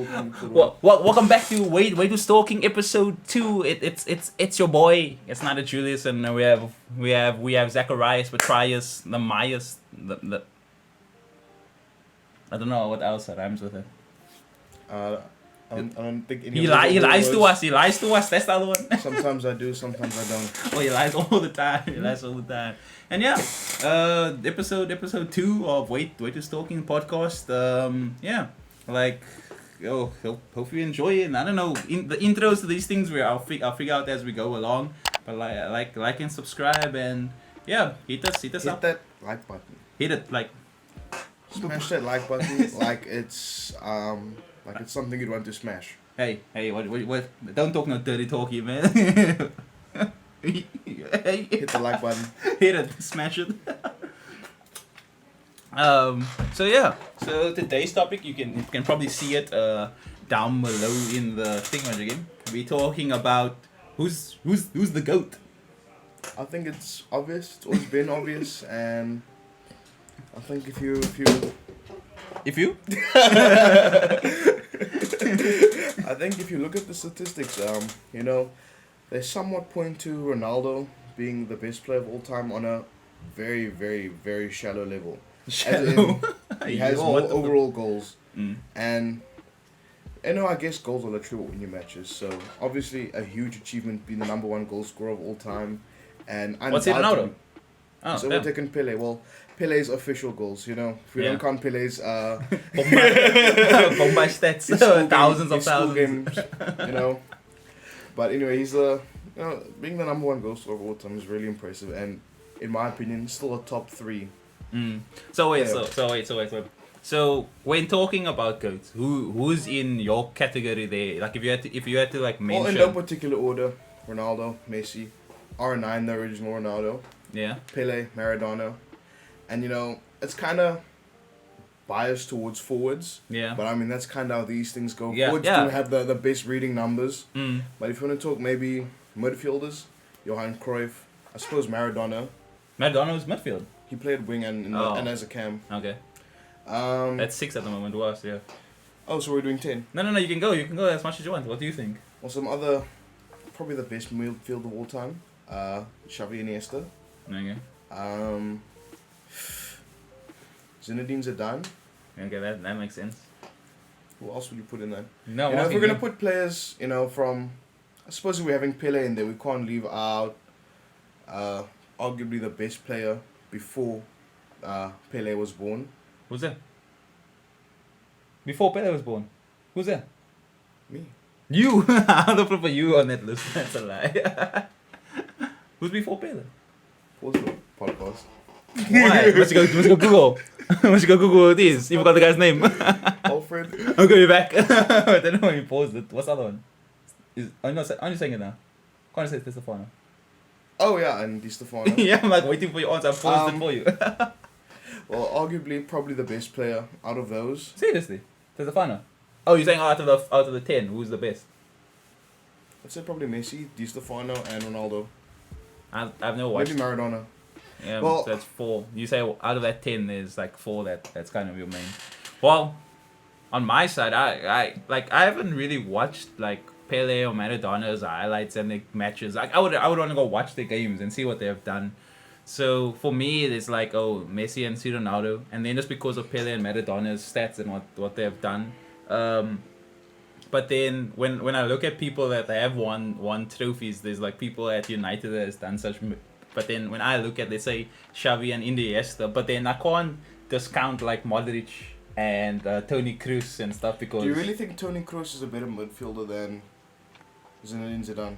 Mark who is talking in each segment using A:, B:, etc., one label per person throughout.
A: stalking episode 1.
B: Well, welcome back to Way to Stalking episode 2. It's your boy. It's not a Julius, and we have Zacharias, Petrius, the Myers, the I don't know what else rhymes with it.
A: I don't think any
B: He
A: of those
B: lies
A: are
B: to
A: words.
B: us. He lies to us. That's the other one.
A: Sometimes I do, sometimes I don't.
B: Oh, he lies all the time. And yeah, episode 2 of Wait to Stalking podcast. Yeah, like, hope you enjoy it. And I don't know, the intros to these things I'll figure out as we go along. But like and subscribe, and yeah, hit us
A: Hit
B: up.
A: that like button.
B: Hit it like.
A: Smash that like button like it's something you'd want to smash.
B: Hey, what? Don't talk no dirty talky, man.
A: Hit the like button.
B: Hit it, smash it. So today's topic, you can probably see it down below in the thingamajig. We're talking about who's the GOAT.
A: I think it's obvious. It's always been obvious, and I think if you I think if you look at the statistics, they somewhat point to Ronaldo being the best player of all time on a very, very, very shallow level.
B: Shallow.
A: He has more overall goals,
B: Mm.
A: and I guess goals are literally what win your matches. So obviously a huge achievement, being the number 1 goal scorer of all time, and
B: What's it, Ronaldo? Oh,
A: it's overtaken Pele. Well, Pele's official goals, if we
B: Yeah.
A: don't count Pele's
B: Bombay stats, thousands of
A: school
B: thousands.
A: games, But anyway, he's being the number 1 goal scorer of all time is really impressive, and in my opinion, still a top 3.
B: Mm. So wait,
A: Yeah.
B: so wait. So when talking about GOATs, who's in your category there? Like if you had to like
A: Well, in
B: mention.
A: no particular order: Ronaldo, Messi, R9, the original Ronaldo,
B: Yeah.
A: Pele, Maradona, and it's kind of biased towards forwards.
B: Yeah.
A: But I mean, that's kind of how these things go.
B: Yeah,
A: Forwards
B: yeah.
A: do have the best reading numbers.
B: Mm.
A: But if you want to talk maybe midfielders, Johan Cruyff, I suppose Maradona.
B: Maradona was midfield.
A: He played wing and as a cam.
B: Okay.
A: That's
B: That's 6 at the moment. Was yeah.
A: Oh, so we're doing 10.
B: No. You can go as much as you want. What do you think?
A: Well, some other, probably the best midfield of all time. Xavi Iniesta.
B: Okay.
A: Zinedine Zidane.
B: Okay, that makes sense.
A: Who else would you put in there?
B: No.
A: If we're gonna put players, from, I suppose if we're having Pele in there, we can't leave out, arguably the best player before Pele was born.
B: Who's that? Before Pele was born. Who's that?
A: Me.
B: You. I don't put you on that list. That's a lie. Who's before Pele?
A: Pause the podcast.
B: Why? Let's go Google. Let's go Google this. You forgot the guy's name.
A: Alfred.
B: I'm going back. I don't know when you paused it. What's the other one? I'm just saying it now. Can't say Stefano.
A: Oh yeah, and Di Stefano.
B: Yeah, I'm like waiting for your answer. I paused it for you.
A: Well, arguably probably the best player out of those.
B: Seriously, Stefano. Oh, you're saying out of the 10, who's the best?
A: I'd say probably Messi, Di Stefano, and Ronaldo.
B: I've never watched.
A: Maybe Maradona.
B: Yeah,
A: Well-
B: so that's 4. You say out of that 10, there's like 4 that's kind of your main. Well, on my side, I haven't really watched like Pele or Maradona's highlights and their matches. Like I would want to go watch their games and see what they have done. So for me, it's like Messi and Ronaldo, and then just because of Pele and Maradona's stats and what they have done. But then when I look at people that have won trophies, there's like people at United that has done such. But then when I look at, let's say, Xavi and Iniesta, but then I can't discount like Modric and Toni Kroos and stuff because.
A: Do you really think Toni Kroos is a better midfielder than Zinedine Zidane?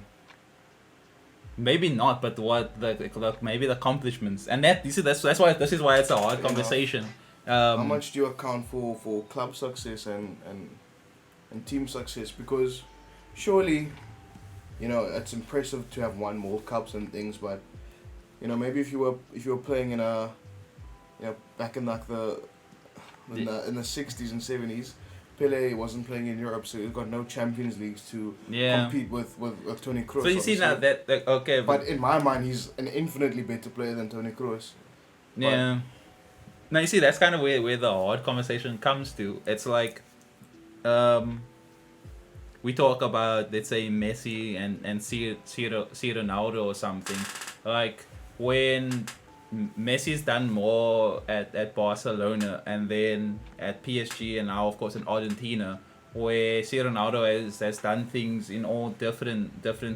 B: Maybe not, but maybe the accomplishments and that's why this is why it's a hard conversation.
A: How much do you account for club success and team success? Because surely, it's impressive to have won World Cups and things, but maybe if you were playing in a back in like in the 60s and 70s, Pele wasn't playing in Europe, so he's got no Champions Leagues to compete with Toni Kroos.
B: So you see now that okay,
A: but in my mind, he's an infinitely better player than Toni Kroos.
B: Yeah. Now you see that's kind of where the hard conversation comes to. It's like we talk about, let's say, Messi and see Ronaldo or something, like when Messi's done more at Barcelona and then at PSG and now of course in Argentina, where C Ronaldo has done things in all different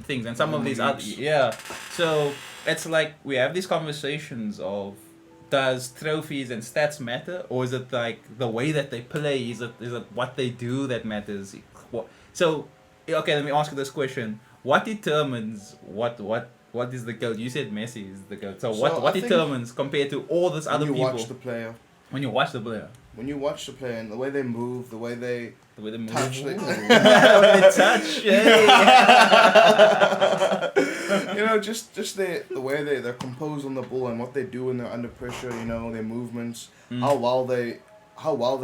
B: things, and some of these other, yeah. So it's like we have these conversations of, does trophies and stats matter, or is it like the way that they play? Is it what they do that matters? So, okay, let me ask you this question: what determines what is the GOAT? You said Messi is the GOAT. So what determines compared to all these other people?
A: When you watch the player.
B: When you watch the player.
A: When you watch the player and the way they move, the way they
B: move.
A: Touch.
B: The way they touch.
A: You know, just the way they're composed on the ball and what they do when they're under pressure. You know, their movements, how well they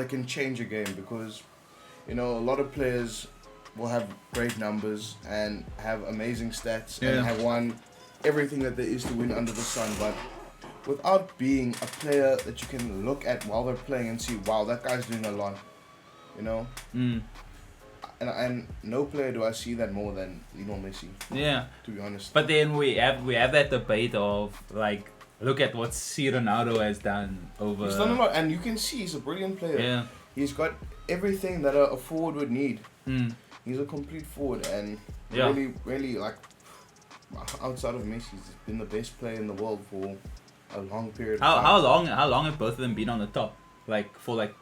A: can change a game, because, you know, a lot of players will have great numbers and have amazing stats and have won everything that there is to win under the sun, but without being a player that you can look at while they're playing and see, wow, that guy's doing a lot, you know. And no player do I see that more than Lionel Messi. Yeah. To be honest.
B: But then we have that debate of, like, look at what C Ronaldo has done over.
A: He's done a lot, and you can see he's a brilliant player.
B: Yeah.
A: He's got everything that a forward would need. He's a complete forward, and really, like, outside of Messi, he's been the best player in the world for a long period of time.
B: How long have both of them been on the top? Like, for like,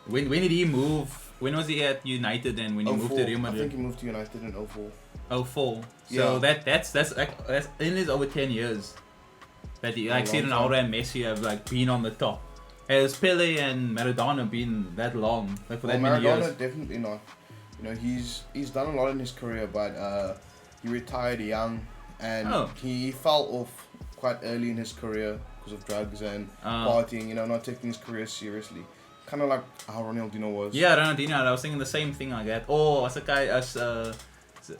B: when did he move? When was he at United and when he moved to Real Madrid?
A: I think he moved to United in 04.
B: 04. So that's in his over 10 years that he, like, Ronaldo and Messi have like been on the top. Has Pele and Maradona been that long? Like, for that many years?
A: Maradona definitely not. You know, he's done a lot in his career, but he retired young and he fell off quite early in his career because of drugs and partying. You know, not taking his career seriously. Kind of like how Ronaldinho was.
B: Yeah, Ronaldinho. I was thinking the same thing like that. Oh, what's the guy? Is that the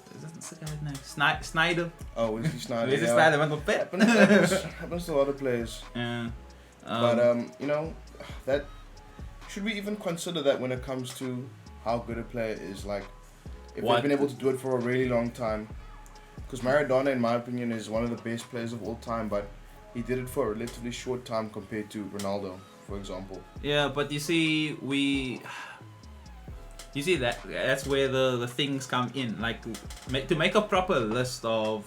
B: guy's name? Snyder.
A: Oh, Wesley Snyder.
B: Wesley Snyder.
A: Happens to a lot of players.
B: Yeah.
A: But you know, that should we even consider that when it comes to how good a player is? Like, if they've been able to do it for a really long time. Because Maradona, in my opinion, is one of the best players of all time, but he did it for a relatively short time compared to Ronaldo, for example.
B: Yeah, but you see, that's where the things come in. Like, to make a proper list of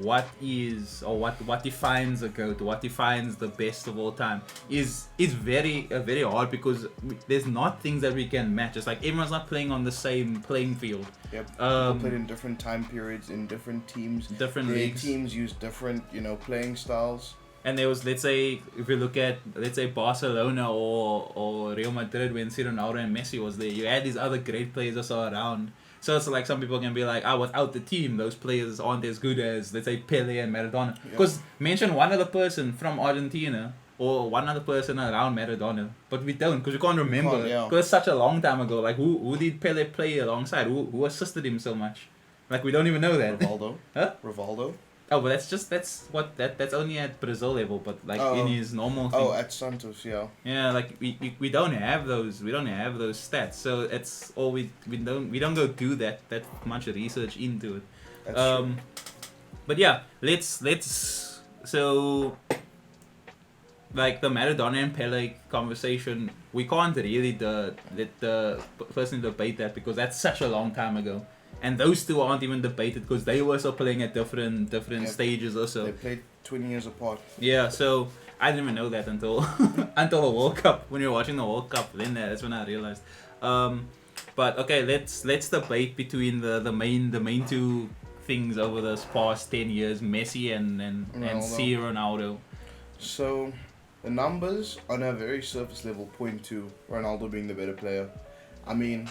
B: what is, or what defines a GOAT, what defines the best of all time is very hard, because there's not things that we can match. It's like everyone's not playing on the same playing field.
A: Yep. People played in different time periods, in different teams.
B: Different leagues.
A: Teams use different, you know, playing styles.
B: And there was, let's say, if we look at, let's say, Barcelona or Real Madrid, when Ronaldo and Messi was there, you had these other great players also around. So it's like some people can be like, without the team, those players aren't as good as, let's say, Pele and Maradona. Because mention one other person from Argentina or one other person around Maradona, but we don't, because we can't remember. Because it's such a long time ago. Like, who did Pele play alongside? Who assisted him so much? Like, we don't even know that.
A: Rivaldo.
B: Huh?
A: Rivaldo.
B: Oh, but that's only at Brazil level, but like in his normal thing.
A: Oh, at Santos, yeah.
B: Yeah, like we don't have those stats, so it's all we don't go do that much research into it.
A: That's true.
B: But yeah, let's so, like, the Maradona and Pele conversation, we can't really let the person debate that, because that's such a long time ago. And those two aren't even debated, because they were also playing at different stages also.
A: They played 20 years apart.
B: Yeah, so I didn't even know that until until the World Cup. When you're watching the World Cup, then that's when I realized. But okay, let's debate between the main two things over this past 10 years, Messi and C Ronaldo.
A: So the numbers on a very surface level point to Ronaldo being the better player. I mean,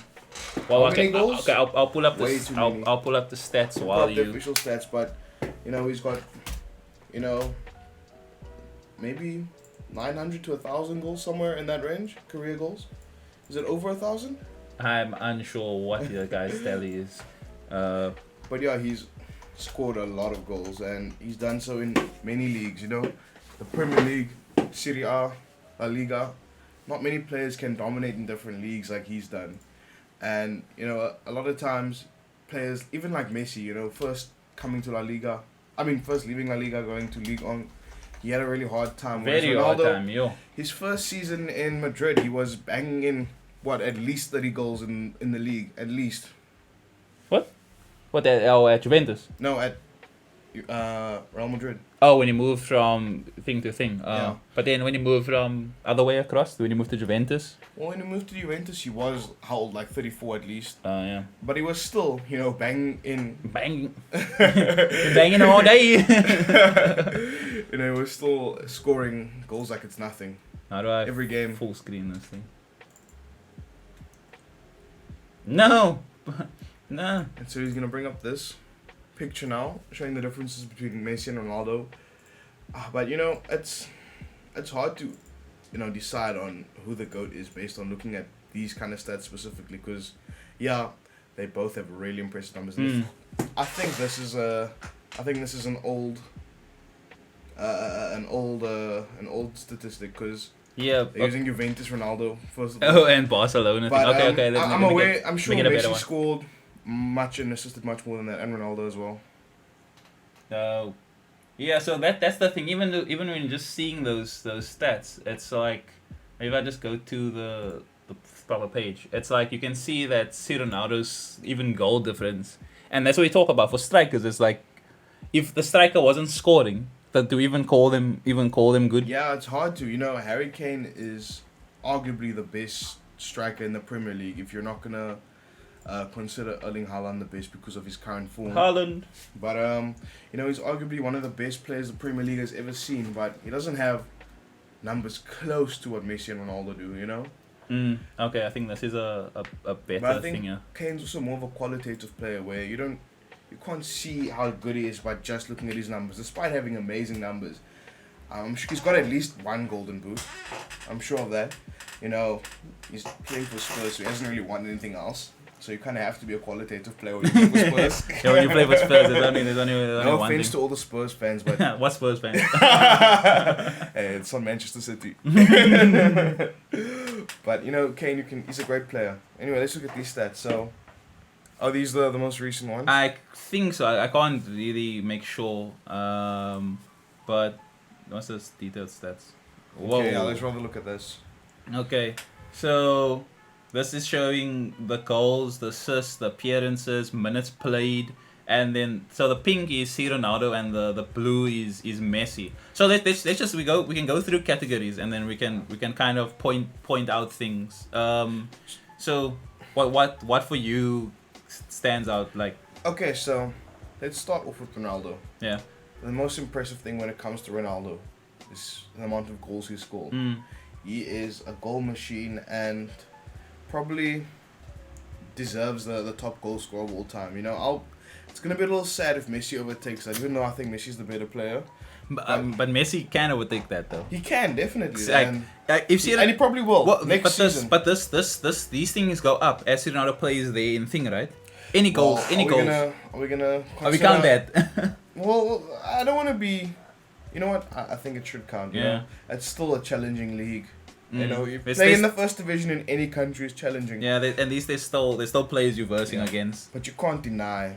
B: well, okay, I'll pull up I'll pull up the stats while you.
A: The official stats, but you know, he's got, you know, maybe 900 to 1,000 goals, somewhere in that range, career goals. Is it over 1,000?
B: I'm unsure what the guy's tally is.
A: But yeah, he's scored a lot of goals, and he's done so in many leagues. You know, the Premier League, Serie A, La Liga. Not many players can dominate in different leagues like he's done. And a lot of times, players even like Messi, first coming to La Liga, first leaving La Liga, going to Ligue 1, he had a really hard time.
B: Very hard time, yo.
A: His first season in Madrid, he was banging in at least 30 goals in the league, at least.
B: What at Juventus?
A: No, at Real Madrid.
B: Oh, when he moved from thing to thing.
A: Yeah.
B: But then when he moved from other way across, when he moved to Juventus.
A: Well, when he moved to Juventus, he was how old? Like 34 at least.
B: Yeah.
A: But he was still, banging in.
B: Banging. Banging all day.
A: He was still scoring goals like it's nothing.
B: How do I
A: every game
B: full screen this thing? No. No.
A: And so he's gonna bring up this picture now, showing the differences between Messi and Ronaldo. But it's hard to decide on who the GOAT is based on looking at these kind of stats specifically, because they both have really impressive numbers. I think this is an old statistic, because they're using Juventus Ronaldo first of all.
B: Oh, and Barcelona.
A: But,
B: okay.
A: I'm sure Messi scored much and assisted much more than that, and Ronaldo as well.
B: Yeah, so that's the thing. Even when you're just seeing those stats, it's like, if I just go to the proper page, it's like you can see that Ronaldo's even goal difference, and that's what we talk about for strikers. It's like, if the striker wasn't scoring, that to even call them good.
A: Yeah, it's hard to. Harry Kane is arguably the best striker in the Premier League. If you're not gonna consider Erling Haaland the best because of his current form.
B: Haaland.
A: But he's arguably one of the best players the Premier League has ever seen. But he doesn't have numbers close to what Messi and Ronaldo do.
B: Okay, I think this is a better
A: but I think
B: thing. Yeah.
A: Kane's also more of a qualitative player where you can't see how good he is by just looking at his numbers, despite having amazing numbers. I'm sure he's got at least one golden boot. I'm sure of that. He's playing for Spurs, so he hasn't really won anything else. So you kind of have to be a qualitative player when you play for Spurs.
B: Yeah, when you play for Spurs, there's only
A: no
B: one
A: offense
B: thing.
A: to all the Spurs fans, but
B: What Spurs fans?
A: Hey, it's on Manchester City. But Kane, he's a great player. Anyway, let's look at these stats. So, are these the most recent ones?
B: I think so. I can't really make sure. But what's this detailed stats? Whoa.
A: Okay, let's rather look at this.
B: Okay, so this is showing the goals, the assists, the appearances, minutes played, and then so the pink is Ronaldo and the blue is Messi. So let's just we can go through categories, and then we can kind of point out things. So what for you stands out like?
A: Okay, so let's start off with Ronaldo.
B: Yeah.
A: The most impressive thing when it comes to Ronaldo is the amount of goals he scored. He is a goal machine and probably deserves the top goal scorer of all time. It's gonna be a little sad if Messi overtakes that, even though I think Messi's the better player.
B: But Messi can overtake that though.
A: He can definitely,
B: and he
A: probably will next season.
B: These things go up as Ronaldo plays the in thing, right? Any goals?
A: Are we gonna?
B: We count that.
A: Well, I don't want to be. You know what? I think it should count.
B: Yeah.
A: It's still a challenging league. You
B: There's
A: play in the first division in any country is challenging.
B: Yeah, there's still players you're versing against.
A: But you can't deny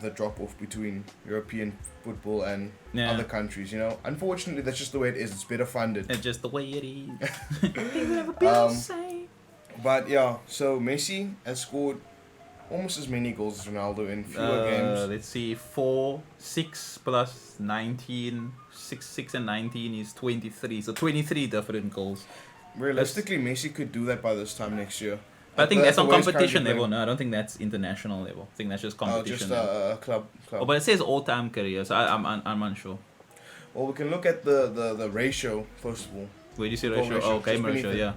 A: the drop off between European football and other countries. Unfortunately, that's just the way it is. It's better funded.
B: It's just the way it is.
A: But yeah, so Messi has scored almost as many goals as Ronaldo in fewer games.
B: Let's see, 6 plus 19, 6 and 19 is 23. So 23 different goals.
A: Realistically, Messi could do that by this time next year.
B: But I think that's on competition level. No, I don't think that's international level. I think that's just competition level.
A: Club.
B: Oh, but it says all-time career, so I'm unsure.
A: Well, we can look at the ratio first of all.
B: Where do you see ratio? Game ratio, yeah.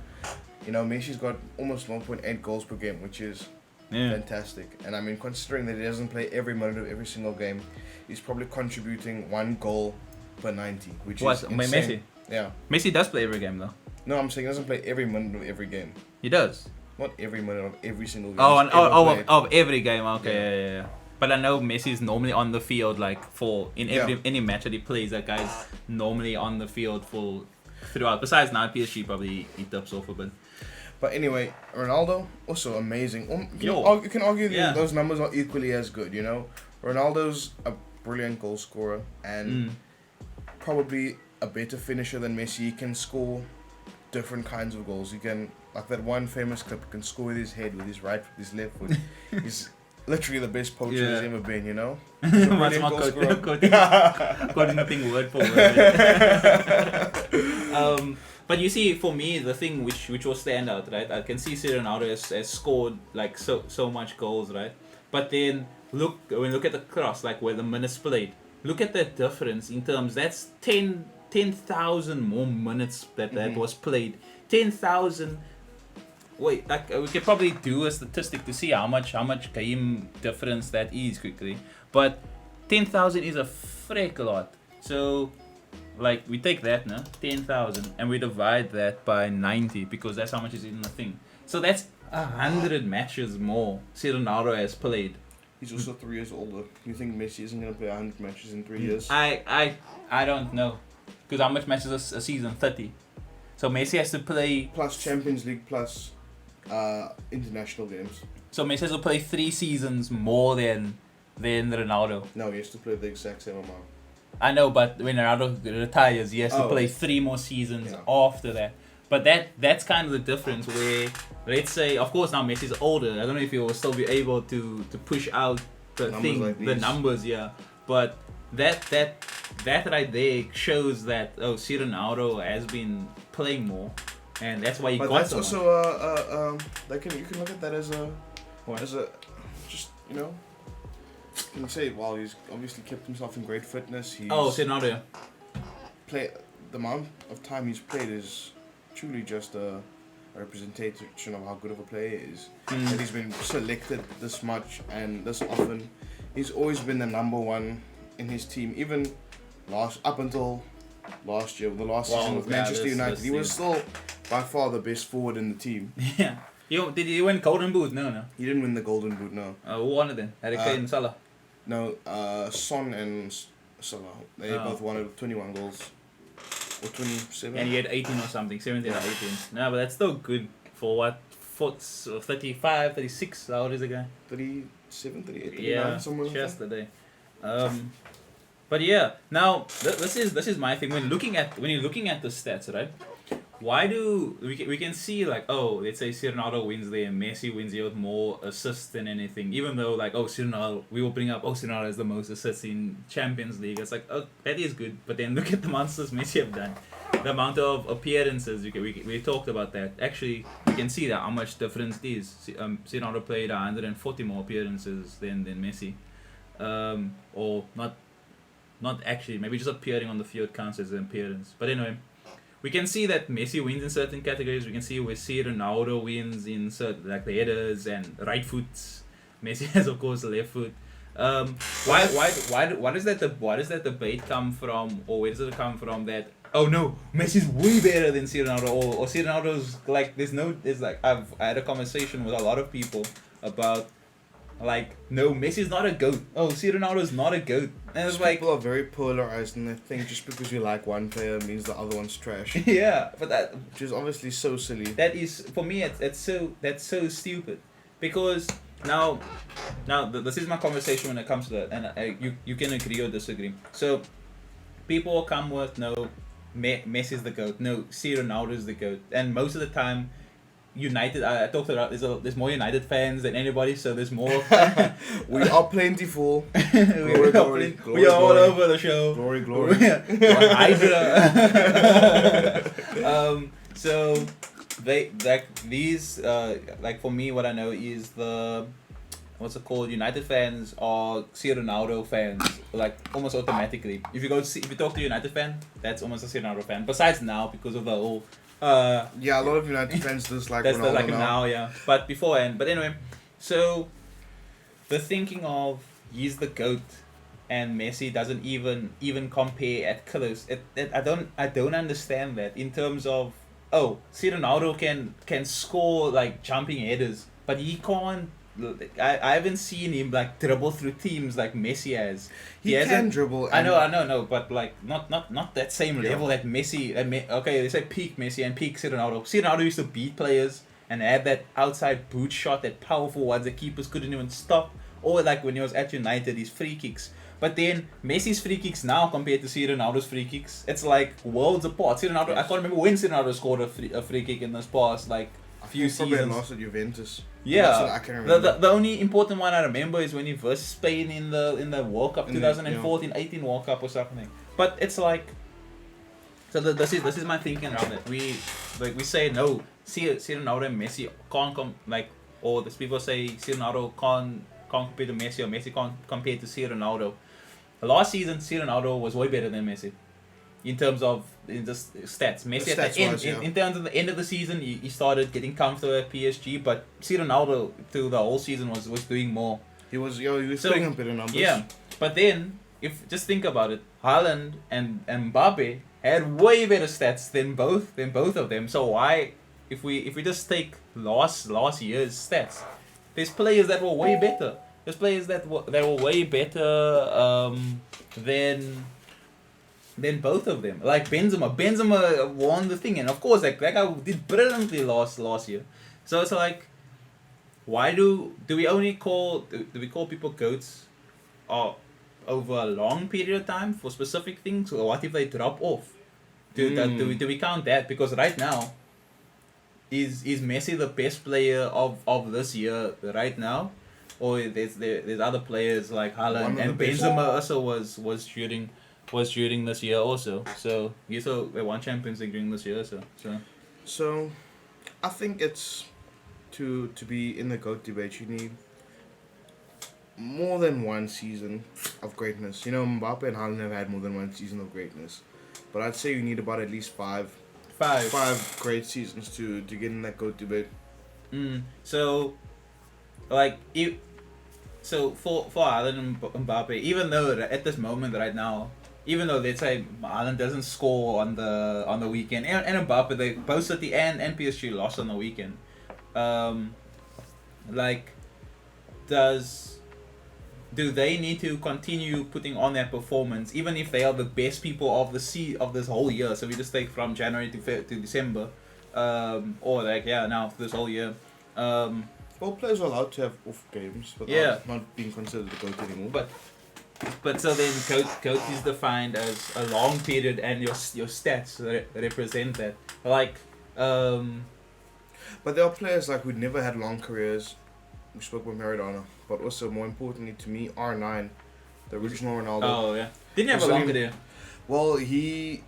A: Messi's got almost 1.8 goals per game, which is fantastic. And considering that he doesn't play every minute of every single game, he's probably contributing 1 goal per 90, which is insane.
B: Messi?
A: Yeah.
B: Messi does play every game though.
A: No, I'm saying he doesn't play every minute of every game.
B: He does.
A: Not every minute of every single game.
B: Of every game. Okay, yeah. But I know Messi's normally on the field any match that he plays. That guy's normally on the field throughout. Besides now PSG, probably he dips off a bit.
A: But anyway, Ronaldo also amazing. You can argue those numbers are equally as good. You know, Ronaldo's a brilliant goal scorer and probably a better finisher than Messi. He can score different kinds of goals. He can, like that one famous clip, he can score with his head, with his right, with his left foot. He's literally the best poacher he's ever been, you know?
B: Quoting nothing word for word. But you see, for me, the thing which will stand out, right? I can see Ronaldo has scored like so much goals, right? But then look at the cross, like where the minutes played. Look at that difference in terms. That's 10,000 more minutes that was played. 10,000. Wait, like we could probably do a statistic to see how much game difference that is quickly. But 10,000 is a freak lot. So, like we take that now, 10,000, and we divide that by 90 because that's how much is in the thing. So that's 100 matches more Ronaldo has played.
A: He's also 3 years older. You think Messi isn't going to play 100 matches in 3 years?
B: I don't know. Because how much matches a season? 30. So Messi has to play...
A: Plus Champions League, plus international games.
B: So Messi has to play 3 seasons more than Ronaldo.
A: No, he has to play the exact same amount.
B: I know, but when Ronaldo retires, he has to play 3 more seasons after that. But that's kind of the difference where, let's say, of course now Messi's older. I don't know if he will still be able to push out the numbers, yeah. But that right there shows that Ronaldo has been playing more, and that's why he got so much.
A: But that's also you can look at that as a just, you know, you can say, well, he's obviously kept himself in great fitness.
B: Ronaldo.
A: The amount of time he's played is truly just a representation of how good of a player he is. That he's been selected this much and this often. He's always been the number one in his team, even up until last year, the last season with Manchester United. He was still by far the best forward in the team.
B: Yeah. Did he win Golden Boot? No.
A: He didn't win the Golden Boot, no.
B: Who won it then? Harry Kane and Salah?
A: No, Son and Salah. They both won it with 21 goals. Or 27.
B: And he had 18 or something, 17 or 18. No, but that's still good for what? 35, 36, how old is the guy?
A: 37, 38, 39, somewhere like that.
B: Just the day. But yeah, now this is my thing. When you're looking at the stats, right? Why do we can see like, let's say Ronaldo wins there, Messi wins here with more assists than anything, even though like Ronaldo, we will bring up Ronaldo has the most assists in Champions League. It's like, that is good, but then look at the amount of Messi have done, the amount of appearances. We talked about that. Actually, you can see that how much difference it is. Ronaldo played 140 more appearances than Messi, or not actually, maybe just appearing on the field counts as an appearance. But anyway. We can see that Messi wins in certain categories. We can see where Ronaldo wins in certain, like the headers and right foots. Messi has, of course, the left foot. Why does that debate come from, or where does it come from that? Oh no, Messi's way better than Ronaldo, or Ronaldo's like I had a conversation with a lot of people about. Like, no, Messi's not a GOAT. Ronaldo's not a GOAT. And it's like...
A: People are very polarized and they think just because you like one player means the other one's trash.
B: Yeah, but that...
A: Which is obviously so silly.
B: That is, for me, that's so stupid. Because now this is my conversation when it comes to that. And you can agree or disagree. So, people will come with, no, Messi's the GOAT. No, Ronaldo's the GOAT. And most of the time... United, I talked about there's more United fans than anybody, so there's more.
A: We are plentiful.
B: Glory. We are all over the show.
A: Glory.
B: So they these for me, what I know is what's it called? United fans are Ronaldo fans, like almost automatically. If you talk to a United fan, that's almost a Ronaldo fan. Besides now, because of the whole.
A: A lot of United fans dislike Ronaldo
B: like him now, yeah. But beforehand, anyway, so the thinking of he's the GOAT and Messi doesn't even compare at close. I don't understand that in terms of Ronaldo can score like jumping headers, but he can't. I haven't seen him like dribble through teams like Messi has.
A: He can dribble.
B: I know, but like not that same level that Messi. Okay, they say peak Messi and peak Ronaldo. Ronaldo used to beat players and had that outside boot shot, that powerful one the keepers couldn't even stop. Or like when he was at United, his free kicks. But then Messi's free kicks now compared to Ronaldo's free kicks, it's like worlds apart. Ronaldo, I can't remember when Ronaldo scored a free kick in this past like few
A: probably
B: seasons.
A: lost at Juventus.
B: Yeah,
A: I can remember.
B: The only important one I remember is when he versus Spain in the World Cup 2014, 18 World Cup or something. But it's like, so this is my thinking around it. We say no, Ronaldo and Messi can't come like, or the people say Ronaldo can't compare to Messi, or Messi can't compare to Ronaldo. Last season, Ronaldo was way better than Messi in terms of in the stats. Messi at the end, in terms of the end of the season, he started getting comfortable at PSG, but Ronaldo through the whole season was doing more.
A: He was putting up better numbers.
B: Yeah, but then if just think about it, Haaland and Mbappe had way better stats than both of them. So why, if we just take last year's stats, there's players that were way better. There's players that were way better than both of them. Like Benzema won the thing, and of course that guy did brilliantly last year. So it's like, why do we only call people goats over a long period of time for specific things, or what if they drop off? Do we count that? Because right now, is Messi the best player of this year right now? Or there's other players like Haaland and Benzema also was shooting this year also. So you saw they won Champions League during this year
A: So I think it's to be in the GOAT debate, you need more than one season of greatness. You know, Mbappe and Haaland have had more than one season of greatness, but I'd say you need about at least five great seasons to get in that GOAT debate.
B: So, like, so for Haaland and Mbappe, even though at this moment right now, even though let's say Haaland doesn't score on the weekend, and Mbappe, they both City and PSG lost on the weekend, like, do they need to continue putting on that performance even if they are the best people of this whole year? So we just take from January to December, or like now this whole year.
A: Well, players are allowed to have off games, but not being considered the GOAT anymore.
B: But so then GOAT is defined as a long period, and your stats represent that. Like,
A: but there are players like who never had long careers. We spoke about Maradona, but also more importantly to me, R9, the original Ronaldo.
B: Oh yeah, didn't have a long career.
A: Well, he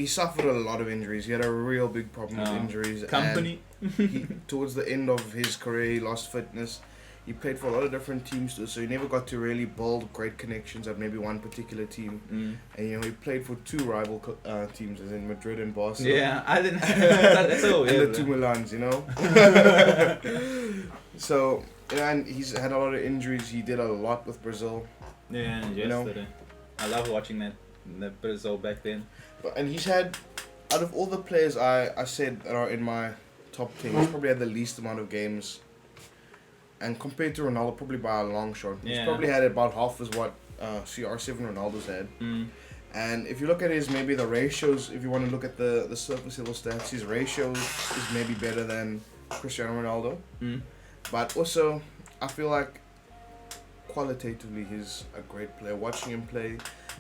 A: suffered a lot of injuries. He had a real big problem with injuries.
B: Company.
A: And towards the end of his career, he lost fitness. He played for a lot of different teams too, so he never got to really build great connections at maybe one particular team. And he played for two rival teams, as in Madrid and Barcelona.
B: Yeah, I didn't. That's so weird.
A: And the two Milans, So, and he's had a lot of injuries. He did a lot with Brazil.
B: Yeah, yesterday. I love watching that Brazil back then.
A: And he's had, out of all the players I said that are in my top 10, he's probably had the least amount of games. And compared to Ronaldo, probably by a long shot. He's probably had about half as what CR7 Ronaldo's had. And if you look at maybe the ratios, if you want to look at the surface level stats, his ratios is maybe better than Cristiano Ronaldo. But also, I feel like qualitatively he's a great player. Watching him play,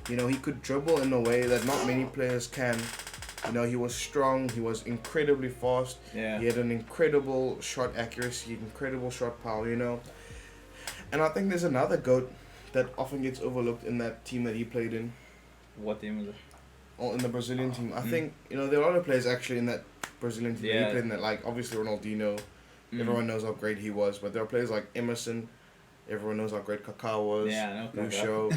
A: he could dribble in a way that not many players can. He was strong. He was incredibly fast.
B: Yeah.
A: He had an incredible shot accuracy, incredible shot power, And I think there's another GOAT that often gets overlooked in that team that he played in.
B: What team was it?
A: Oh, in the Brazilian team. I think, there are a lot of players actually in that Brazilian team that he played in that, like, obviously Ronaldinho. Everyone knows how great he was, but there are players like Emerson. Everyone knows how great Kaká was.
B: Yeah, I know
A: Lucio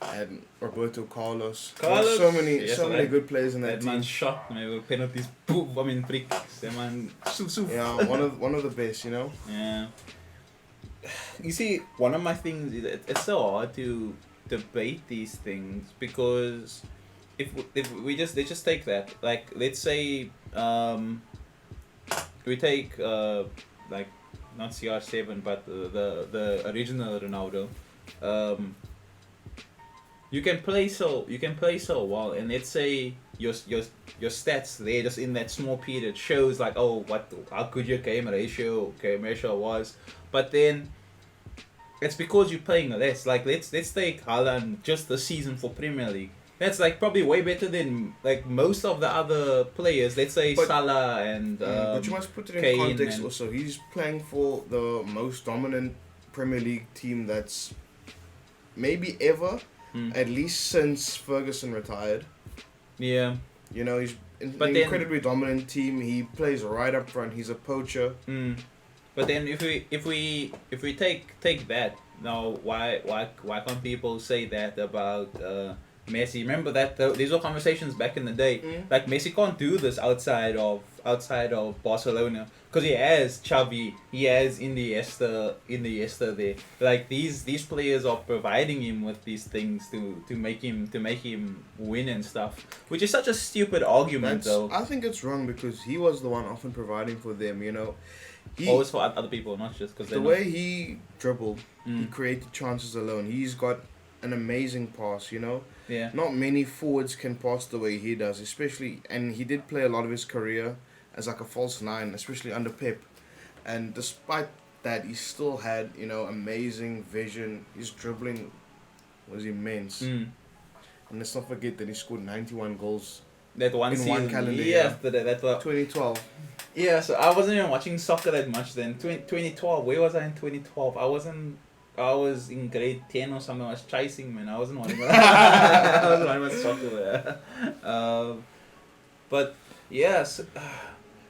A: and Roberto Carlos.
B: So
A: many good players in that team.
B: That man shot, with penalties. Free kicks. That man.
A: Yeah, one of the best,
B: Yeah. You see, one of my things is it's so hard to debate these things because if we just take that, like, let's say we take like, not CR7 but the original Ronaldo, you can play so well, and let's say your stats there just in that small period shows like, oh, how good your game ratio was, but then it's because you're playing less. Like let's take Haaland just the season for Premier League. That's like probably way better than like most of the other players. Let's say Salah and
A: but you must put it in
B: Kane
A: context
B: and,
A: also. He's playing for the most dominant Premier League team that's maybe ever, at least since Ferguson retired.
B: Yeah.
A: You know, he's an incredibly dominant team. He plays right up front. He's a poacher.
B: But then if we take that now, why can't people say that about Messi? Remember that these were conversations back in the day. Like Messi can't do this outside of Barcelona because he has Xavi, he has Iniesta there. Like these players are providing him with these things to make him win and stuff, which is such a stupid argument though.
A: I think it's wrong because he was the one often providing for them. You know.
B: Always for other people, not just because
A: the way he dribbled, he created chances alone. He's got an amazing pass, you know.
B: Yeah.
A: Not many forwards can pass the way he does, especially, and he did play a lot of his career as like a false nine, especially under Pep. And despite that, he still had, you know, amazing vision. His dribbling was immense. And let's not forget that he scored 91 goals.
B: That one season,
A: one calendar year.
B: That
A: 2012.
B: Yeah, so I wasn't even watching soccer that much then. 2012, where was I in 2012? I was in grade 10 or something. I was chasing, man. I wasn't watching soccer there. But yes,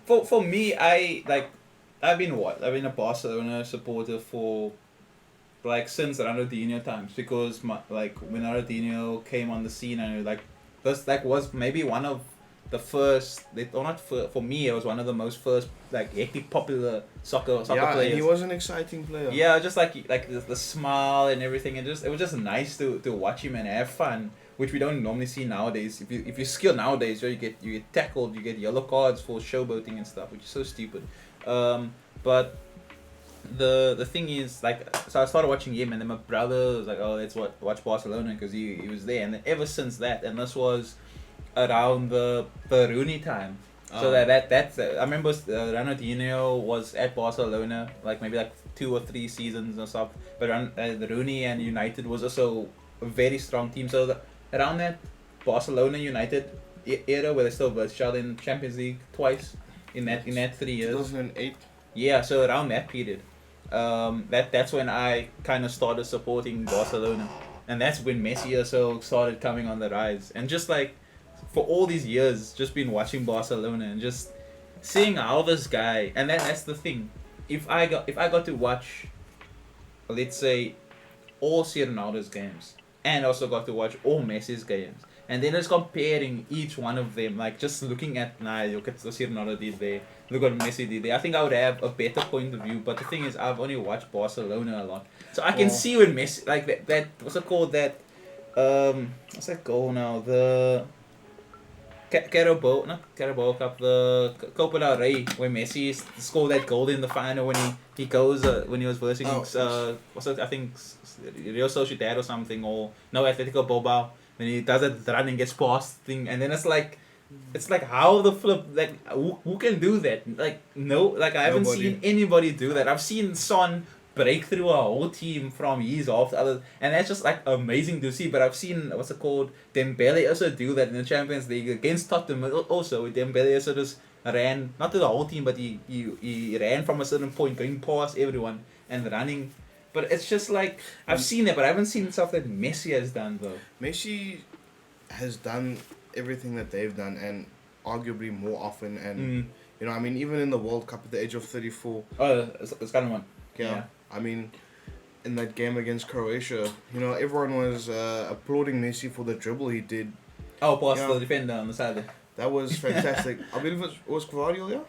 B: for me, I've been a Barcelona supporter for like since Ronaldinho times, because when Ronaldinho came on the scene, and like this was maybe one of the first, or not for me, it was one of the most first like hectic popular soccer players.
A: And he was an exciting player.
B: Yeah, just like the smile and everything, and it was just nice to watch him and have fun, which we don't normally see nowadays. If you skill nowadays, you get tackled, you get yellow cards for showboating and stuff, which is so stupid. But the thing is, like, so I started watching him, and then my brother was like, oh, let's watch Barcelona, because he was there, and then ever since that, and this was around the Rooney time. So that's I remember Ronaldinho was at Barcelona like maybe like 2 or 3 seasons or stuff, but the Rooney and United was also a very strong team. So around that Barcelona United era, where they still versed each other in Champions League twice in that 3 years.
A: 2008.
B: Yeah, so around that period, that's when I kind of started supporting Barcelona, and that's when Messi also started coming on the rise, and just like, for all these years, just been watching Barcelona and just seeing how this guy, and that's the thing. If I got to watch, let's say, all Ronaldo's games, and also got to watch all Messi's games, and then just comparing each one of them, like just looking at, look at what Ronaldo did there, look what Messi did there, I think I would have a better point of view. But the thing is, I've only watched Barcelona a lot, so I can see when Messi, like that what's it called, that what's that goal now, the Carabao Cup, the Copa del Rey, where Messi scored that goal in the final when he goes when he was versing what's it, I think Real Sociedad or something, or no, Atletico Bilbao, when he does that run and gets past thing, and then it's like how the flip, like who can do that? Like no, like I haven't seen anybody do that. I've seen Son break through a whole team from his half to others, and that's just like amazing to see. But I've seen Dembele also do that in the Champions League against Tottenham. Also, Dembele also just ran, not to the whole team, but he ran from a certain point, going past everyone and running. But it's just like, I've seen it, but I haven't seen stuff that Messi has done though.
A: Messi has done everything that they've done, and arguably more often. And you know, I mean, even in the World Cup at the age of 34.
B: Oh, it's kind of one.
A: Yeah. I mean, in that game against Croatia, you know, everyone was applauding Messi for the dribble he did.
B: Oh, past the defender on the side there.
A: That was fantastic. I believe it was Kvaradil, yeah?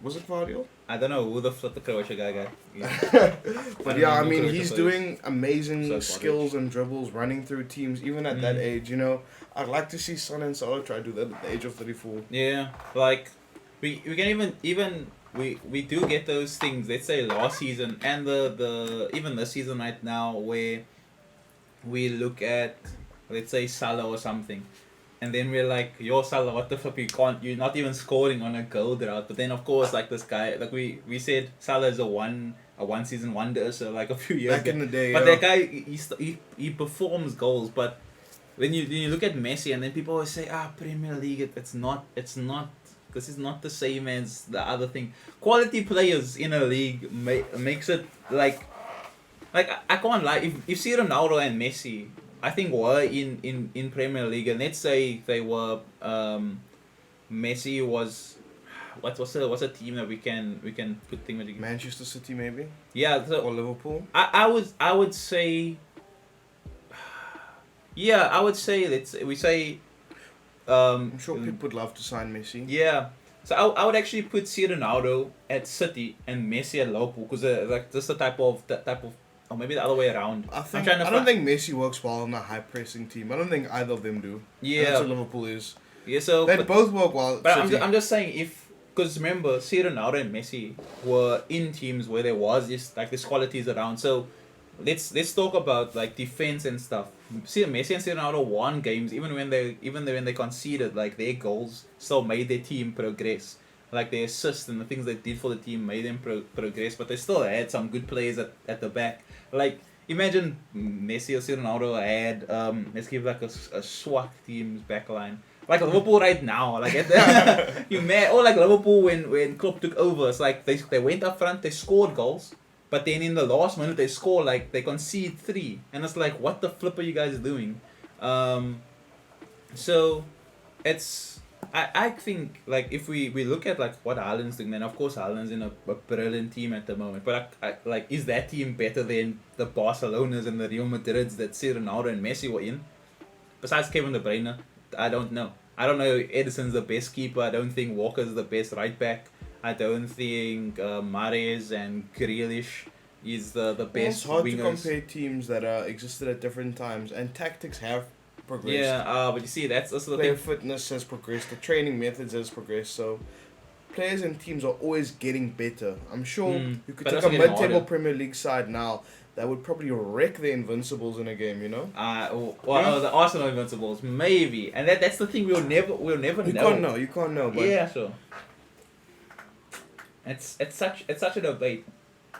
A: Was it Kvaradil?
B: I don't know who the Croatia guy got.
A: Yeah. But yeah, I mean, he's doing amazing skills and dribbles, running through teams, even at that age, you know. I'd like to see Son and Salah try to do that at the age of 34.
B: Yeah, like, we can even we do get those things, let's say last season and the even this season right now, where we look at let's say Salah or something, and then we're like, yo Salah, what the fuck, you're not even scoring on a goal drought. But then of course, like this guy, like we said Salah is a one season wonder, so like a few years
A: Back in the day,
B: but that guy, he performs goals. But when you look at Messi, and then people always say, Premier League, it's not, because it's not the same as the other thing. Quality players in a league makes it like I can't lie. If you see Ronaldo and Messi, I think were in Premier League, and let's say they were Messi was what's a team that we can put things together?
A: Manchester City maybe.
B: Yeah, so
A: Or Liverpool.
B: I would say. Yeah, I would say we say.
A: I'm sure people would love to sign Messi.
B: Yeah, so I would actually put Ronaldo at City and Messi at Liverpool, because like just the type of, or maybe the other way around.
A: I don't think Messi works well in a high pressing team. I don't think either of them do.
B: Yeah,
A: that's what Liverpool is.
B: Yeah, so
A: they both work well.
B: But I'm just saying, because remember, Ronaldo and Messi were in teams where there was these qualities around. So let's talk about like defense and stuff. Messi and Ronaldo won games even when they conceded. Like their goals still made their team progress. Like their assists and the things they did for the team made them progress. But they still had some good players at the back. Like imagine Messi or Ronaldo had let's give like a SWAT team's backline. Like Liverpool right now, like you mad? Or like Liverpool when Klopp took over, it's like they went up front, they scored goals, but then in the last minute they score, like they concede 3, and it's like, what the flip are you guys doing? So it's I think like if we look at like what Haaland's doing, then of course Haaland's in a brilliant team at the moment. But like is that team better than the Barcelonas and the Real Madrids that Ronaldo and Messi were in? Besides Kevin De Bruyne, I don't know. I don't know if Edison's the best keeper. I don't think Walker's the best right back. I don't think Mahrez and Grealish is the best
A: It's hard
B: wingers.
A: to compare teams that existed at different times, and tactics have progressed.
B: Yeah, but you see, that's also the
A: Player
B: thing.
A: fitness has progressed. The training methods has progressed. So players and teams are always getting better. I'm sure you could
B: but
A: take
B: also
A: a
B: getting
A: mid-table
B: harder.
A: Premier League side now that would probably wreck the Invincibles in a game, you know?
B: The Arsenal Invincibles, maybe. And that's the thing, we'll never know.
A: You can't know. But
B: Yeah, sure. It's such a debate.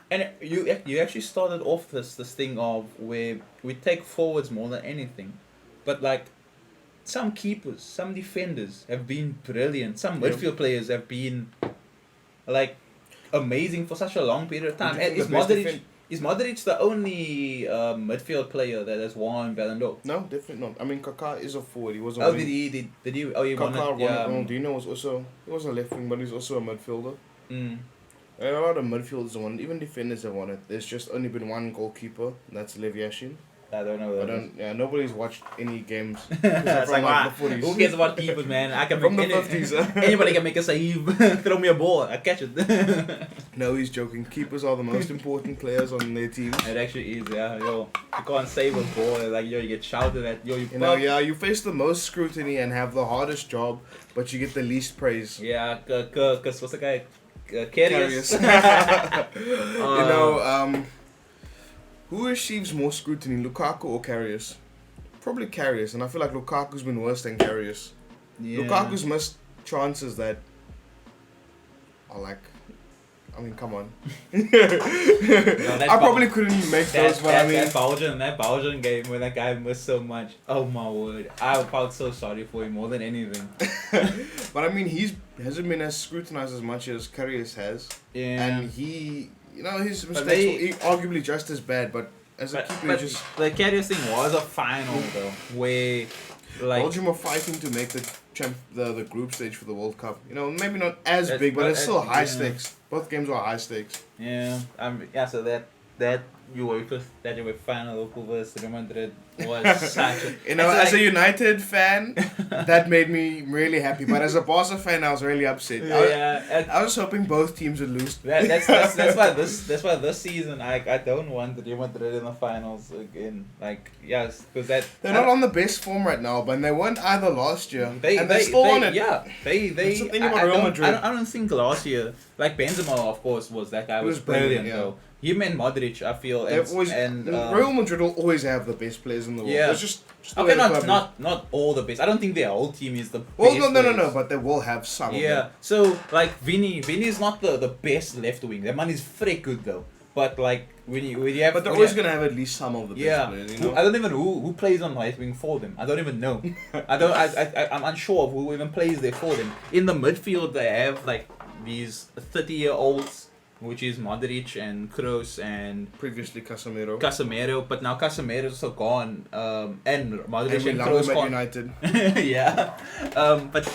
B: And you actually started off this thing of where we take forwards more than anything. But like some keepers, some defenders have been brilliant. Some midfield players have been like amazing for such a long period of time. And is Modric the only midfield player that has won Ballon d'Or?
A: No, definitely not. I mean, Kaká is a forward. He wasn't.
B: Oh, did he? Oh, he won
A: Kaká
B: it. Yeah.
A: Ronaldinho was also. He wasn't left wing, but he's also a midfielder.
B: Mm.
A: And a lot of midfielders have won it. Even defenders have won it. There's just only been one goalkeeper. And that's Lev Yashin.
B: I don't know.
A: Yeah, nobody's watched any games.
B: It's like, wow,
A: the 40s.
B: who cares about keepers, man? I can
A: From
B: make
A: the 50s.
B: anybody can make a save. Throw me a ball, I catch it.
A: No, he's joking. Keepers are the most important players on their teams.
B: It actually is, yeah. Yo, you can't save a ball. Like, yo, you get shouted at. Yo, you
A: You face the most scrutiny and have the hardest job, but you get the least praise.
B: Yeah, cause what's the guy? Karius.
A: Who receives more scrutiny, Lukaku or Karius? Probably Karius, and I feel like Lukaku's been worse than Karius.
B: Yeah.
A: Lukaku's missed chances that are like, I mean, come on. I probably couldn't make those, but I mean...
B: That Belgian game where that guy missed so much, oh my word. I felt so sorry for him more than anything.
A: But I mean, hasn't been as scrutinized as much as Karius has.
B: Yeah.
A: And his mistakes were arguably just as bad, but as a keeper,
B: the Karius thing was a final though, where like
A: Belgium were fighting to make the group stage for the World Cup. Maybe not as big, but it's still high stakes. Both games were high stakes.
B: Yeah, so that UEFA final versus Real Madrid was such a...
A: as a United fan, that made me really happy. But as a Barca fan, I was really upset. I was hoping both teams would lose.
B: That's why this season I don't want Real Madrid in the finals again. Like, yes, because
A: they're not on the best form right now, but they weren't either last year. They still won it.
B: Yeah, they.
A: That's the thing about Real Madrid.
B: I don't think last year, like Benzema, of course, was that guy was brilliant though. Him and Modric, I feel midfield.
A: They've always, Real Madrid will always have the best players in the world.
B: Yeah.
A: It's just the way
B: Okay,
A: the club is.
B: not all the best. I don't think their whole team is the
A: Well,
B: best.
A: no, but they will have some. Of
B: Yeah.
A: them.
B: So like Vinny is not the best left wing. That man is freak good though. But like when you have,
A: But they're always gonna have at least some of the best players. You know?
B: I don't even know who plays on right wing for them. I don't even know. I'm unsure of who even plays there for them. In the midfield, they have like these 30-year-olds, which is Modric and Kroos and
A: Previously Casemiro.
B: But now Casemiro's also gone. And Modric and
A: love
B: Kroos
A: him at
B: gone.
A: United.
B: Yeah. But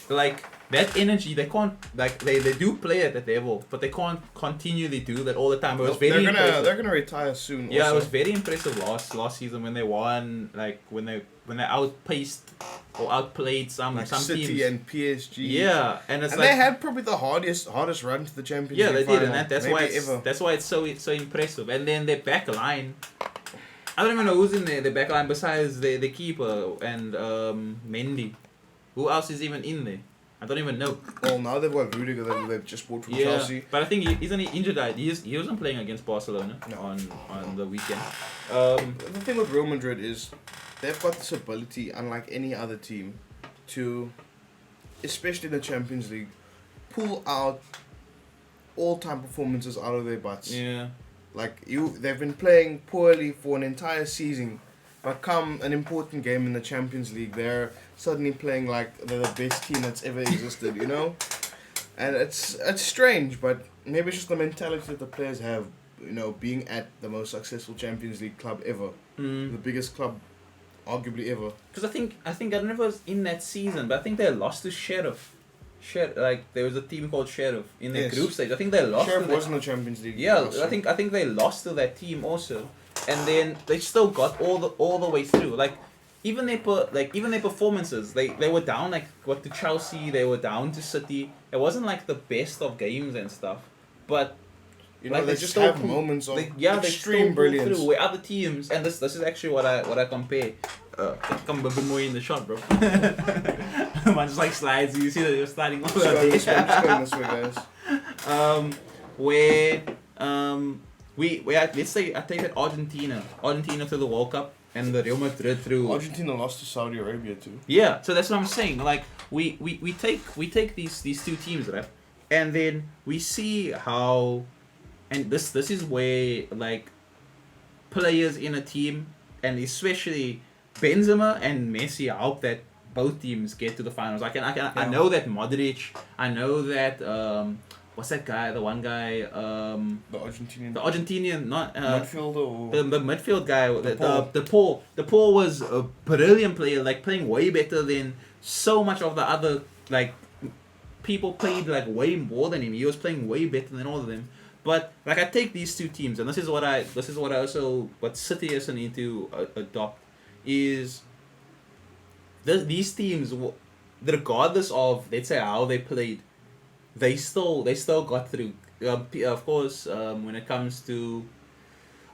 B: like that energy, they can't like they do play at that level, but they can't continually do that all the time. It was very impressive.
A: They're gonna retire soon.
B: Yeah,
A: also.
B: it was very impressive last season when they won, like when they outpaced or outplayed some
A: City
B: teams.
A: and PSG.
B: Yeah, and it's
A: and
B: like
A: they had probably the hardest run to the Champions
B: yeah,
A: League
B: they did,
A: final,
B: and that's why it's so impressive. And then their back line, I don't even know who's in their back line besides the keeper and Mendy. Who else is even in there? I don't even know.
A: Well, now they've got Rudiger that they've just bought from Chelsea.
B: But I think isn't he injured? He wasn't playing against Barcelona on the weekend.
A: The thing with Real Madrid is they've got this ability, unlike any other team, to, especially in the Champions League, pull out all-time performances out of their butts.
B: Yeah.
A: Like they've been playing poorly for an entire season, but come an important game in the Champions League, they're suddenly playing like they're the best team that's ever existed, you know? And it's strange, but maybe it's just the mentality that the players have, you know, being at the most successful Champions League club ever. The biggest club arguably ever.
B: Because I think I don't know if it was in that season, but I think they lost to Sheriff. Like there was a team called Sheriff in the group stage. I think they lost.
A: Sheriff was in the Champions League.
B: Yeah, I think they lost to that team also, and then they still got all the way through. Like even their performances, they were down like to Chelsea. They were down to City. It wasn't like the best of games and stuff, but.
A: You know, they just have moments of extreme brilliance.
B: Through where other teams, and this is actually what I compare. Come a bit more in the shot, bro. Man just like slides. You see that you're sliding over
A: I'm just going this way, guys.
B: Where we let's say I take that Argentina through the World Cup and the Real Madrid through.
A: Argentina lost to Saudi Arabia too.
B: Yeah, so that's what I'm saying. Like we take these two teams, right, and then we see how. And this is where like players in a team, and especially Benzema and Messi, I hope that both teams get to the finals. I know that Modric, I know that what's that guy? The one guy,
A: the Argentinian.
B: The Argentinian, not
A: midfielder or
B: the midfield guy. The Paul was a brilliant player, like playing way better than so much of the other like people played like way more than him. He was playing way better than all of them. But like I take these two teams, and this is what City also need to adopt is these teams, regardless of let's say how they played, they still got through. Of course, when it comes to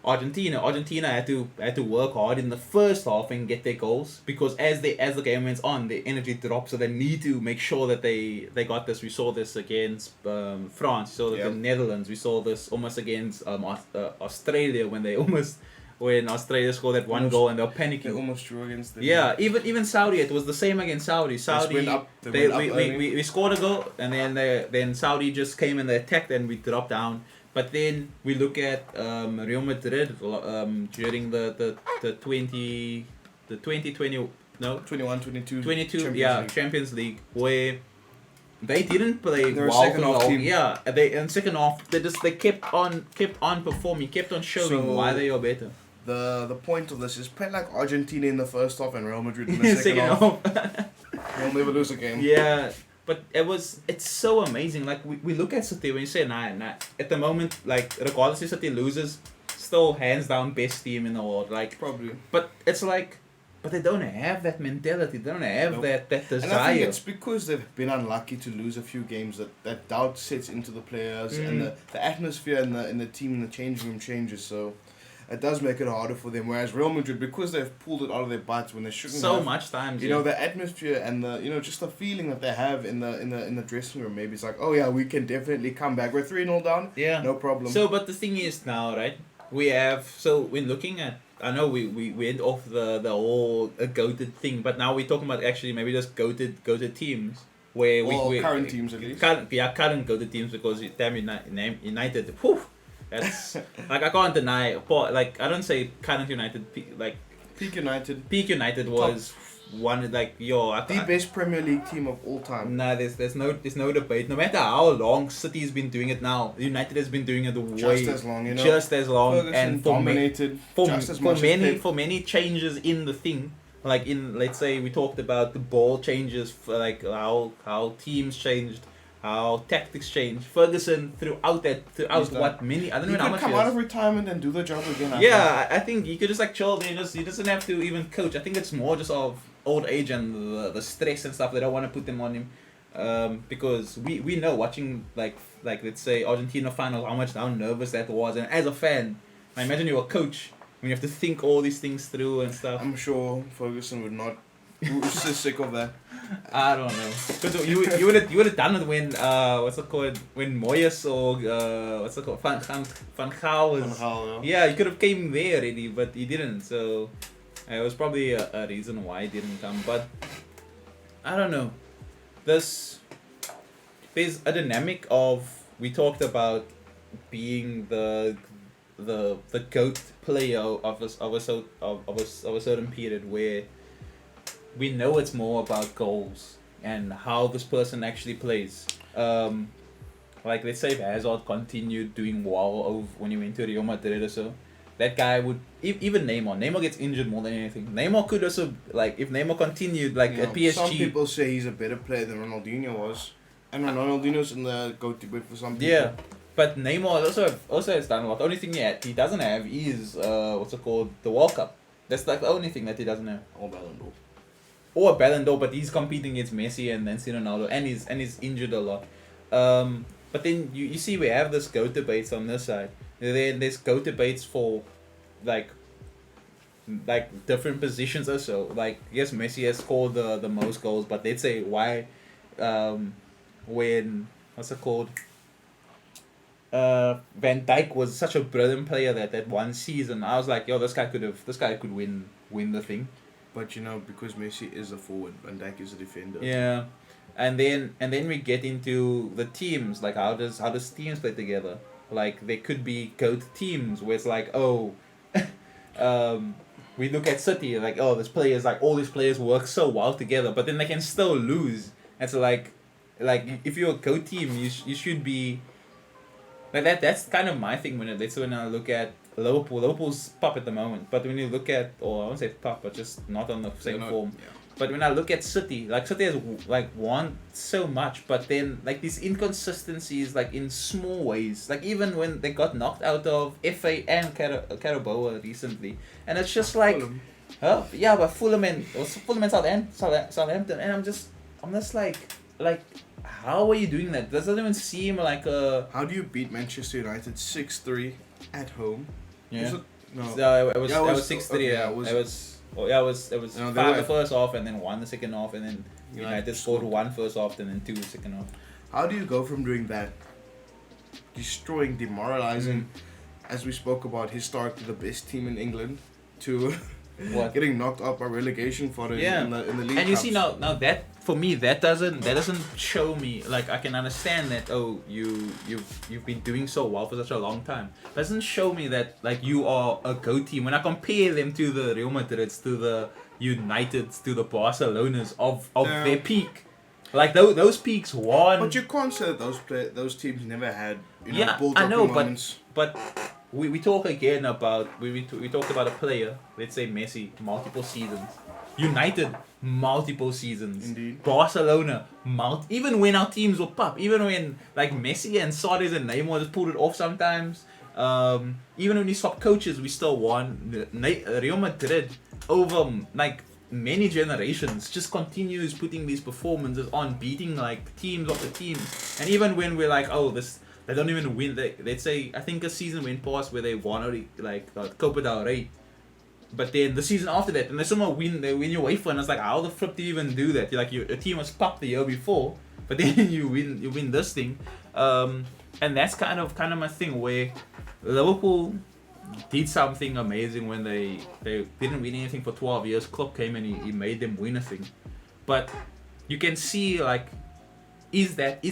B: Argentina had to work hard in the first half and get their goals, because as the game went on, the energy dropped, so they need to make sure that they got this. We saw this against France, we saw the Netherlands, we saw this almost against Australia when Australia scored that one goal and they were panicking.
A: They almost drew against them.
B: Yeah, even Saudi, it was the same against Saudi. We scored a goal, and then Saudi just came and they attacked and we dropped down. But then we look at Real Madrid during the 2020 no
A: 21-22
B: Champions League, where they didn't play
A: They're
B: well
A: a second half team.
B: Yeah, in second half they kept on performing, kept on showing why they are better.
A: The point of this is play like Argentina in the first half and Real Madrid in the second half. They'll never lose a game.
B: Yeah. But it's so amazing. Like we look at City when you say nah. At the moment, like regardless if City loses, still hands down best team in the world. Like
A: probably.
B: But it's like, but they don't have that mentality. They don't have that desire.
A: And I think it's because they've been unlucky to lose a few games that doubt sets into the players and the atmosphere in the team in the changing room changes. So it does make it harder for them. Whereas Real Madrid, because they've pulled it out of their butts when they shouldn't
B: So
A: have,
B: much times.
A: you know, the atmosphere and the, you know, just the feeling that they have in the dressing room. Maybe it's like, oh yeah, we can definitely come back. We're 3-0 down.
B: Yeah.
A: No problem.
B: So, but the thing is now, right? We have, so when looking at, I know we went off the whole goated thing, but now we're talking about actually maybe just goated teams. Where we
A: current teams at least.
B: Current goated teams, because damn United, whew, that's like I can't deny. Like I don't say current United, like
A: Peak United.
B: Peak United was one, like
A: the best Premier League team of all time.
B: Nah, there's no debate. No matter how long City's been doing it now, United has been doing it
A: just as long, you know.
B: Just as long,
A: Ferguson
B: and for
A: dominated just as much
B: for many changes in the thing. Like in, let's say we talked about the ball changes, for like how teams changed, how tactics changed. Ferguson throughout what many, I don't know how much.
A: He could come out of retirement and do the job again.
B: I think he could just like chill there. He doesn't have to even coach. I think it's more just of old age and the stress and stuff. They don't want to put them on him, because we know watching like let's say Argentina final how nervous that was, and as a fan, I imagine you're a coach when you have to think all these things through and stuff.
A: I'm sure Ferguson would not. He's so sick of that.
B: I don't know. Because you would have done it when what's it called, when Moyes or what's it called, Van Gaal was.
A: Van Gaal,
B: yeah, he could have came there already, but he didn't. So it was probably a reason why he didn't come. But I don't know. There's a dynamic of, we talked about being the GOAT player of a certain period, where we know it's more about goals and how this person actually plays. Like let's say if Hazard continued doing well when he went to Real Madrid or so, that guy would, even Neymar gets injured more than anything. Neymar could also, like if Neymar continued like at PSG.
A: Some people say he's a better player than Ronaldinho was, and Ronaldinho's in the GOAT debate for some people.
B: Yeah. But Neymar also has done a lot. The only thing he doesn't have is what's it called, the World Cup. That's like the only thing that he doesn't have.
A: Or Ballon d'Or.
B: Or Ballon d'Or, but he's competing against Messi and Ronaldo, and he's injured a lot. But then you see we have this GOAT debates on this side. Then there's GOAT debates for like different positions also. Like yes, Messi has scored the most goals, but let's say why when what's it called? Van Dijk was such a brilliant player that one season I was like, yo, this guy could win the thing.
A: But you know, because Messi is a forward, Van Dijk is a defender.
B: Yeah, and then we get into the teams, like how does teams play together? Like there could be GOAT teams where it's like, oh, we look at City like, oh, all these players work so well together, but then they can still lose. And so like if you're a GOAT team, you should be. Like that's kind of my thing when I look at Liverpool. Liverpool's pop at the moment, but when you look at, or I won't say pop, but just not on the same form.
A: Yeah.
B: But when I look at City, like City has like won so much, but then like these inconsistencies, like in small ways, like even when they got knocked out of FA and Carabao recently, and it's just like,
A: Fulham.
B: but Fulham and Southampton, and I'm just like. How are you doing that? Doesn't even seem like a.
A: How do you beat Manchester United 6-3 at home?
B: Yeah.
A: No.
B: It was 6-3.
A: Okay,
B: Yeah. It was 5 the first half and then 1 the second half, and then United scored 1 first half and then 2 the second half.
A: How do you go from doing that, destroying, demoralizing, as we spoke about, historically the best team in England, to getting knocked out by relegation for in the league?
B: And you see now that for me that doesn't show me, like I can understand that, oh, you've been doing so well for such a long time. It doesn't show me that like you are a GOAT team. When I compare them to the Real Madrids, to the Uniteds, to the Barcelonas of their peak, like those peaks won.
A: But you can't say that those teams never had
B: I know,
A: moments.
B: but we talk again about we talked about a player, let's say Messi, multiple seasons. United, multiple seasons.
A: Indeed.
B: Barcelona, even when our teams were pop, even when like Messi and Suarez and Neymar just pulled it off sometimes. Even when we swapped coaches, we still won. Real Madrid, over like many generations, just continues putting these performances on, beating like teams after teams. And even when we're like, oh, this They don't even win. Let's say I think a season went past where they won already, like Copa del Rey. But then the season after that, and they somehow win your UEFA, and it's like, how the flip do you even do that? You're like, your team was popped the year before, but then you win this thing, and that's kind of my thing where Liverpool did something amazing when they didn't win anything for 12 years. Klopp came and he made them win a thing, but you can see like, is that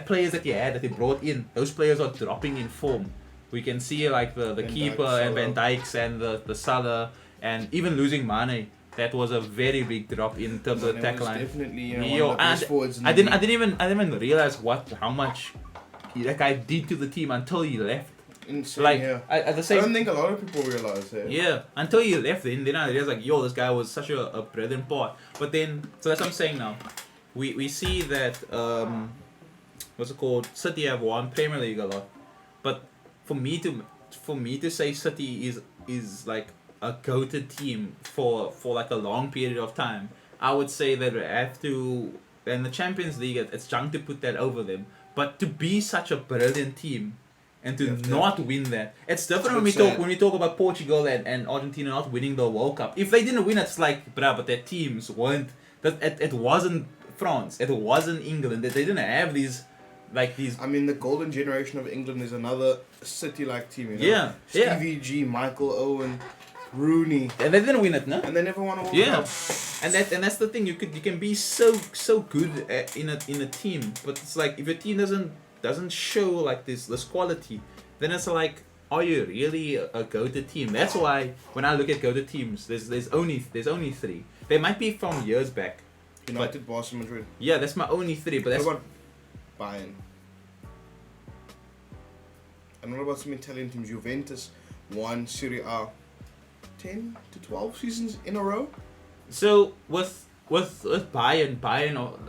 B: players that you had that they brought in, those players are dropping in form. We can see like the keeper and Van Dijk's and the Salah, and even losing Mane. That was a very big drop in terms of the attack line.
A: Definitely, one of the best forwards in the
B: I didn't even realize how much that guy did to the team until he left.
A: Insane,
B: like
A: yeah.
B: I
A: don't think a lot of people realize that.
B: Yeah, until he left, then I realized like, yo, this guy was such a brilliant part. But then, so that's what I'm saying now. We see that what's it called? City have won Premier League a lot, but for me to say City is like a goated team for like a long period of time, I would say that we have to, in the Champions League, it's junk to put that over them. But to be such a brilliant team and to not win that, it's different when we talk about Portugal and Argentina not winning the World Cup. If they didn't win, it's like, bruh, but their teams weren't. It wasn't France. It wasn't England. They didn't have these. I
A: mean, the golden generation of England is another City-like team, you know?
B: Yeah.
A: Stevie G, Michael Owen, Rooney.
B: And they didn't win it, no?
A: And they never won a World Cup.
B: And that's the thing. You can be so good in a team, but it's like, if your team doesn't show like this quality, then it's like, are you really a go-to team? That's why when I look at go-to teams, there's only three. They might be from years back.
A: United, Barcelona, Madrid.
B: Yeah, that's my only three. But that's
A: what about Bayern? And what about some Italian teams? Juventus won Serie A 10 to 12 seasons in a row.
B: So with Bayern,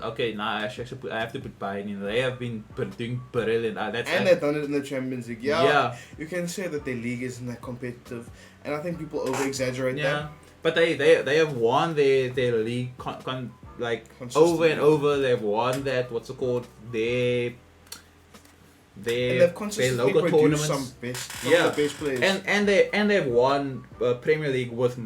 B: okay, now I have to put Bayern in. They have been doing brilliant.
A: They've done it in the Champions League. Yeah. You can say that their league isn't that competitive, and I think people over-exaggerate that.
B: But they have won their league over and over. They've won that, what's it called, their local tournaments. Some of the best players. And they've won Premier League with,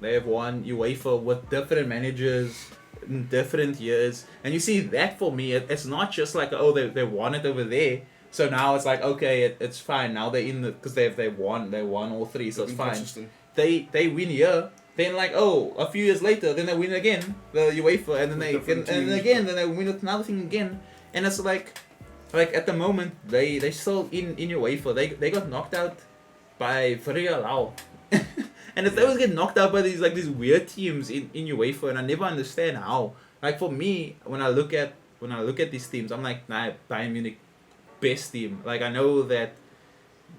B: they have won UEFA with different managers in different years. And you see that, for me, it's not just like, oh, they won it over there, so now it's like, okay, it's fine. Now they're in the, because they won all three, so it's fine. They win here. Then like, oh, a few years later, then they win again the UEFA, and then they win another thing again, and it's like at the moment they still in UEFA. They got knocked out by Villarreal, and if they always get knocked out by these weird teams in UEFA, and I never understand how. Like, for me, when I look at these teams, I'm like, nah, Bayern Munich, best team. Like, I know that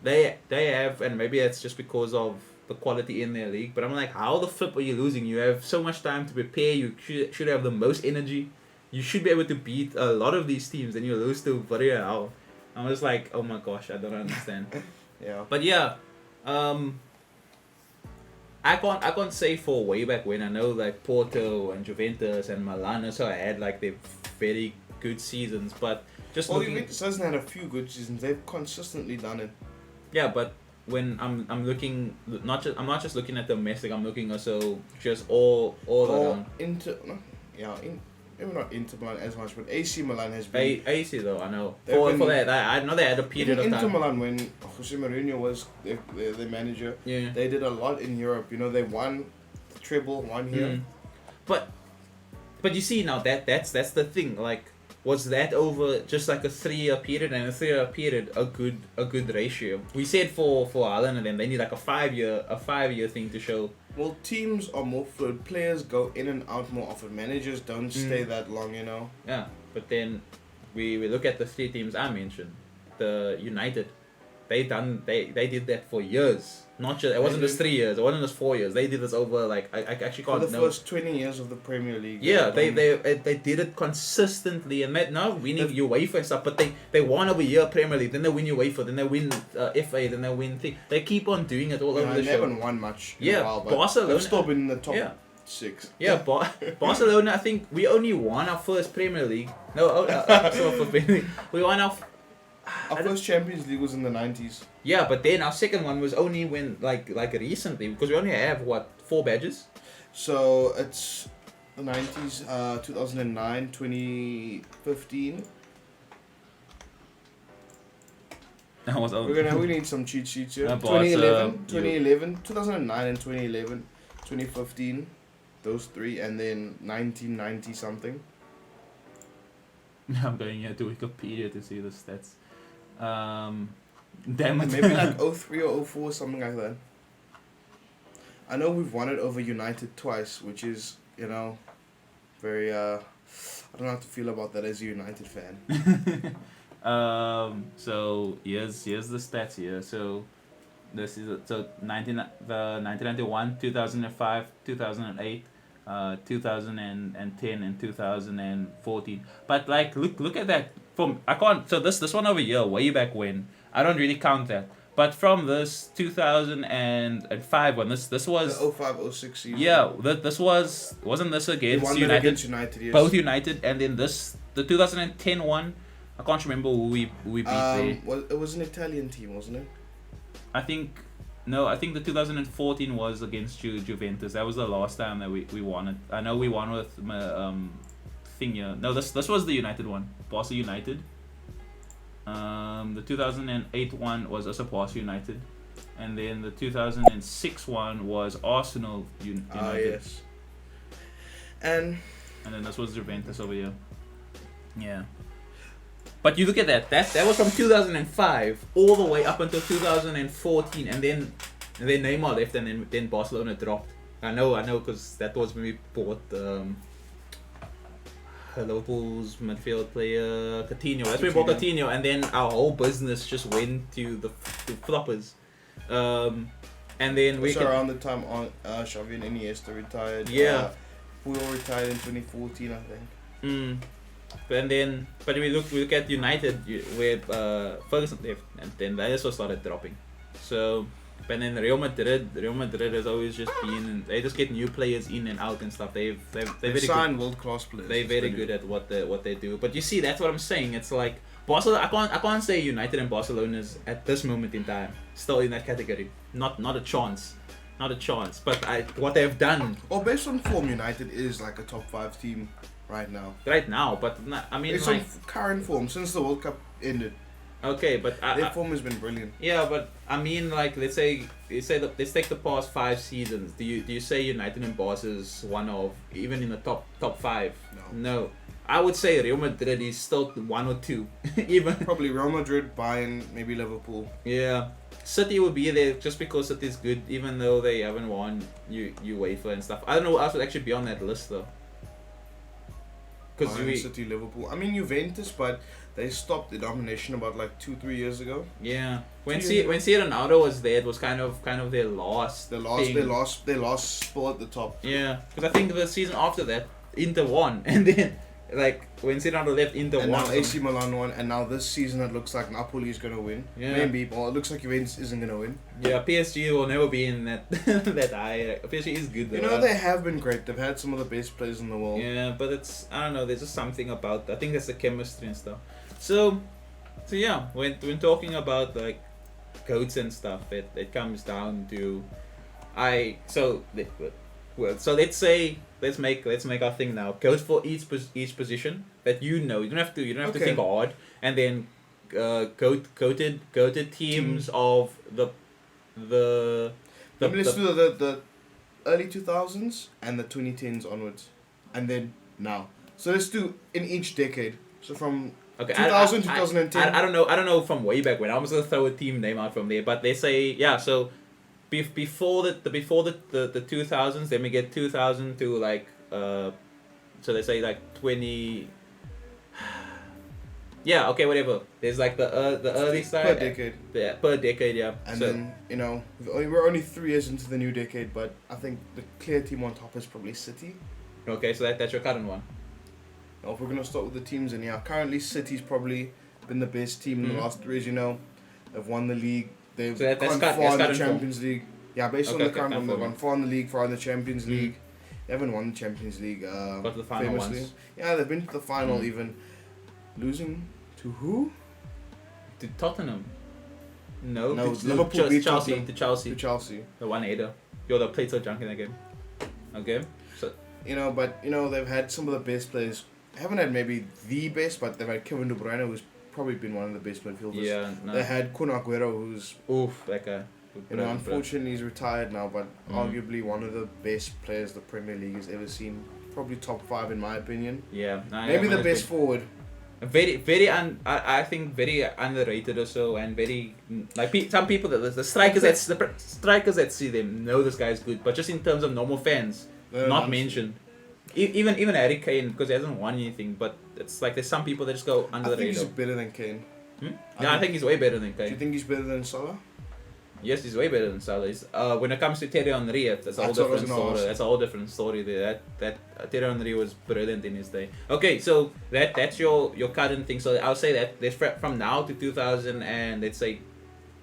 B: they have, and maybe that's just because of the quality in their league, but I'm like, how the flip are you losing? You have so much time to prepare. You should have the most energy. You should be able to beat a lot of these teams, and you lose to Villarreal. I'm just like, oh my gosh, I don't understand.
A: Yeah.
B: But yeah, I can't say for way back when. I know like Porto and Juventus and Milan also had like their very good seasons, but just
A: Juventus hasn't had a few good seasons. They've consistently done it.
B: Yeah, but when I'm looking, I'm not just looking at domestic. I'm looking also just all around. Maybe not Inter Milan as much, but AC Milan has been. AC though, I know. For that, I know they had a period of time.
A: Inter Milan, when Jose Mourinho was their manager, they did a lot in Europe. You know, they won the treble, won here.
B: But you see now that's the thing. Like, was that over just like a 3-year period, and a 3-year period a good ratio? We said for Haaland and them, they need like a 5-year thing to show.
A: Well, teams are more fluid. Players go in and out more often. Managers don't stay that long, you know.
B: Yeah, but then we look at the 3 teams I mentioned. The United, they did that for years. Not just, it wasn't just 3 years. It wasn't just 4 years. They did this over like I actually can't know.
A: For the first 20 years of the Premier League.
B: Yeah, they did it consistently, and not winning UEFA and stuff, but they won over a year Premier League, then they win UEFA, then they win FA, then they win thing. They keep on doing it all over the show.
A: They haven't won much in a while, but
B: Barcelona,
A: they've still been in the top 6.
B: Yeah, Barcelona, I think we only won our first Premier League. No, we won our
A: Our first Champions League was in the 90s.
B: Yeah, but then our second one was only when like recently, because we only have what, 4 badges.
A: So it's the 90s, 2009, 2015.
B: That was only.
A: We need some cheat sheets here.
B: I bought,
A: 2011, 2009 and 2011, 2015, those 3, and then 1990 something.
B: I'm going here to Wikipedia to see the stats. Damn it.
A: Maybe like 03 or 04, something like that. I know we've won it over United twice, which is, you know, very, I don't know how to feel about that as a United fan.
B: So here's the stats here. So this is the 1991, 2005, 2008, 2010 and 2014. But like look at that. So this one over here, way back when, I don't really count that. But from this 2005 one, this was
A: the 05-06 season.
B: Yeah, wasn't this against United?
A: Against United, yes.
B: Both United, and then the 2010 one, I can't remember who we beat there.
A: Well, it was an Italian team, wasn't it?
B: I think the 2014 was against Juventus. That was the last time that we won it. I know we won with Thingia. No, this was the United one, Barca United. The 2008 one was also Barca United, and then the 2006 one was Arsenal United.
A: Ah, yes. And
B: then this was Juventus over here. Yeah. But you look at that was from 2005 all the way up until 2014, and then Neymar left, and then Barcelona dropped. I know, because that was when we bought Liverpool's midfield player Coutinho. That's when we bought Coutinho, and then our whole business just went to floppers. And then we
A: around the time on Xavi and Iniesta retired.
B: Yeah.
A: We all retired in 2014, I think.
B: But we look at United where Ferguson left, and then they also started dropping. So, but then Real Madrid has always just been, they just get new players in and out and stuff. They
A: sign world class players.
B: They're very good at what they do. But you see, that's what I'm saying. It's like Barcelona. I can't say United and Barcelona's at this moment in time still in that category. Not a chance. Not a chance. But what they've done.
A: Well, based on form, United is like a top 5 team right now.
B: Right now, but I mean,
A: it's
B: like,
A: on current form since the World Cup ended.
B: Okay, but
A: their form has been brilliant.
B: Yeah, but I mean, like, let's take the past 5 seasons. Do you say United and Barca is one of, even in the top 5? No. I would say Real Madrid is still 1 or 2, even.
A: Probably Real Madrid, Bayern, maybe Liverpool.
B: Yeah. City will be there just because City's good, even though they haven't won UEFA and stuff. I don't know what else would actually be on that list though.
A: Bayern, City, Liverpool. I mean Juventus, but they stopped the domination about like 2-3 years ago.
B: Yeah. When Ronaldo was there, it was kind of their last.
A: They lost spot at the top.
B: Yeah, because I think the season after that, Inter won, and then like when Ronaldo left, Inter won.
A: And now AC Milan won, and now this season it looks like Napoli is gonna win.
B: Yeah.
A: Maybe, but it looks like Juventus isn't gonna win.
B: Yeah, PSG will never be in that that high. PSG is good though.
A: You know, they have been great. They've had some of the best players in the world.
B: Yeah, but it's, I don't know. There's just something about, I think that's the chemistry and stuff. So yeah, when talking about like goats and stuff, it comes down to let's make our thing now. Goats for each position that you know. You don't have to think hard. And then goated teams of the
A: let's do the early 2000s and the 2010s onwards, and then now. So let's do in each decade. So from 2000 to 2010.
B: I don't know from way back when. I'm just gonna throw a team name out from there, but they say, yeah. So before the 2000s, then we get 2000 to like so they say like 20. Yeah, okay, whatever. There's like the early side
A: per decade.
B: Yeah, per decade, yeah.
A: And then, you know, we're only 3 years into the new decade, but I think the clear team on top is probably City.
B: Okay, so that's your current one.
A: Now, if we're gonna start with the teams, and yeah, currently City's probably been the best team in the last 3 years. You know, they've won the league. They've gone far in the Champions League. Yeah, based on the current one, they've gone far in the league, far in the Champions League. They haven't won the Champions League.
B: Got to the final once.
A: Yeah, they've been to the final even. Losing to who?
B: to Tottenham. No,
A: No,
B: to
A: Liverpool beat
B: Chelsea.
A: Tottenham.
B: To Chelsea.
A: To Chelsea.
B: The 1-8. You're the played so drunk in that game. Okay. So
A: But they've had some of the best players. Haven't had maybe the best, but they've had Kevin De Bruyne, who's probably been one of the best midfielders.
B: yeah, no.
A: They had Kun Aguero, who's
B: That guy.
A: unfortunately he's retired now, but
B: Mm.
A: arguably one of the best players the Premier League has ever seen. Probably top 5 in my opinion.
B: Yeah.
A: Maybe the best forward.
B: Very, I think very underrated also, and very like some people that the strikers that see them know this guy's good, but just in terms of normal fans, not mentioned. Even Harry Kane, because he hasn't won anything, but it's like there's some people that just go under
A: I
B: the
A: think
B: radar.
A: he's better than Kane.
B: I think he's way better than
A: Do you
B: Kane.
A: think he's better than Salah?
B: Yes, he's way better than Salah. When it comes to Thierry Henry, that's a whole
A: That's what I was
B: different
A: gonna
B: story.
A: ask.
B: That's a whole different story there. That Thierry Henry was brilliant in his day. Okay, so that's your current thing. So I'll say that there's from now to 2000 and let's say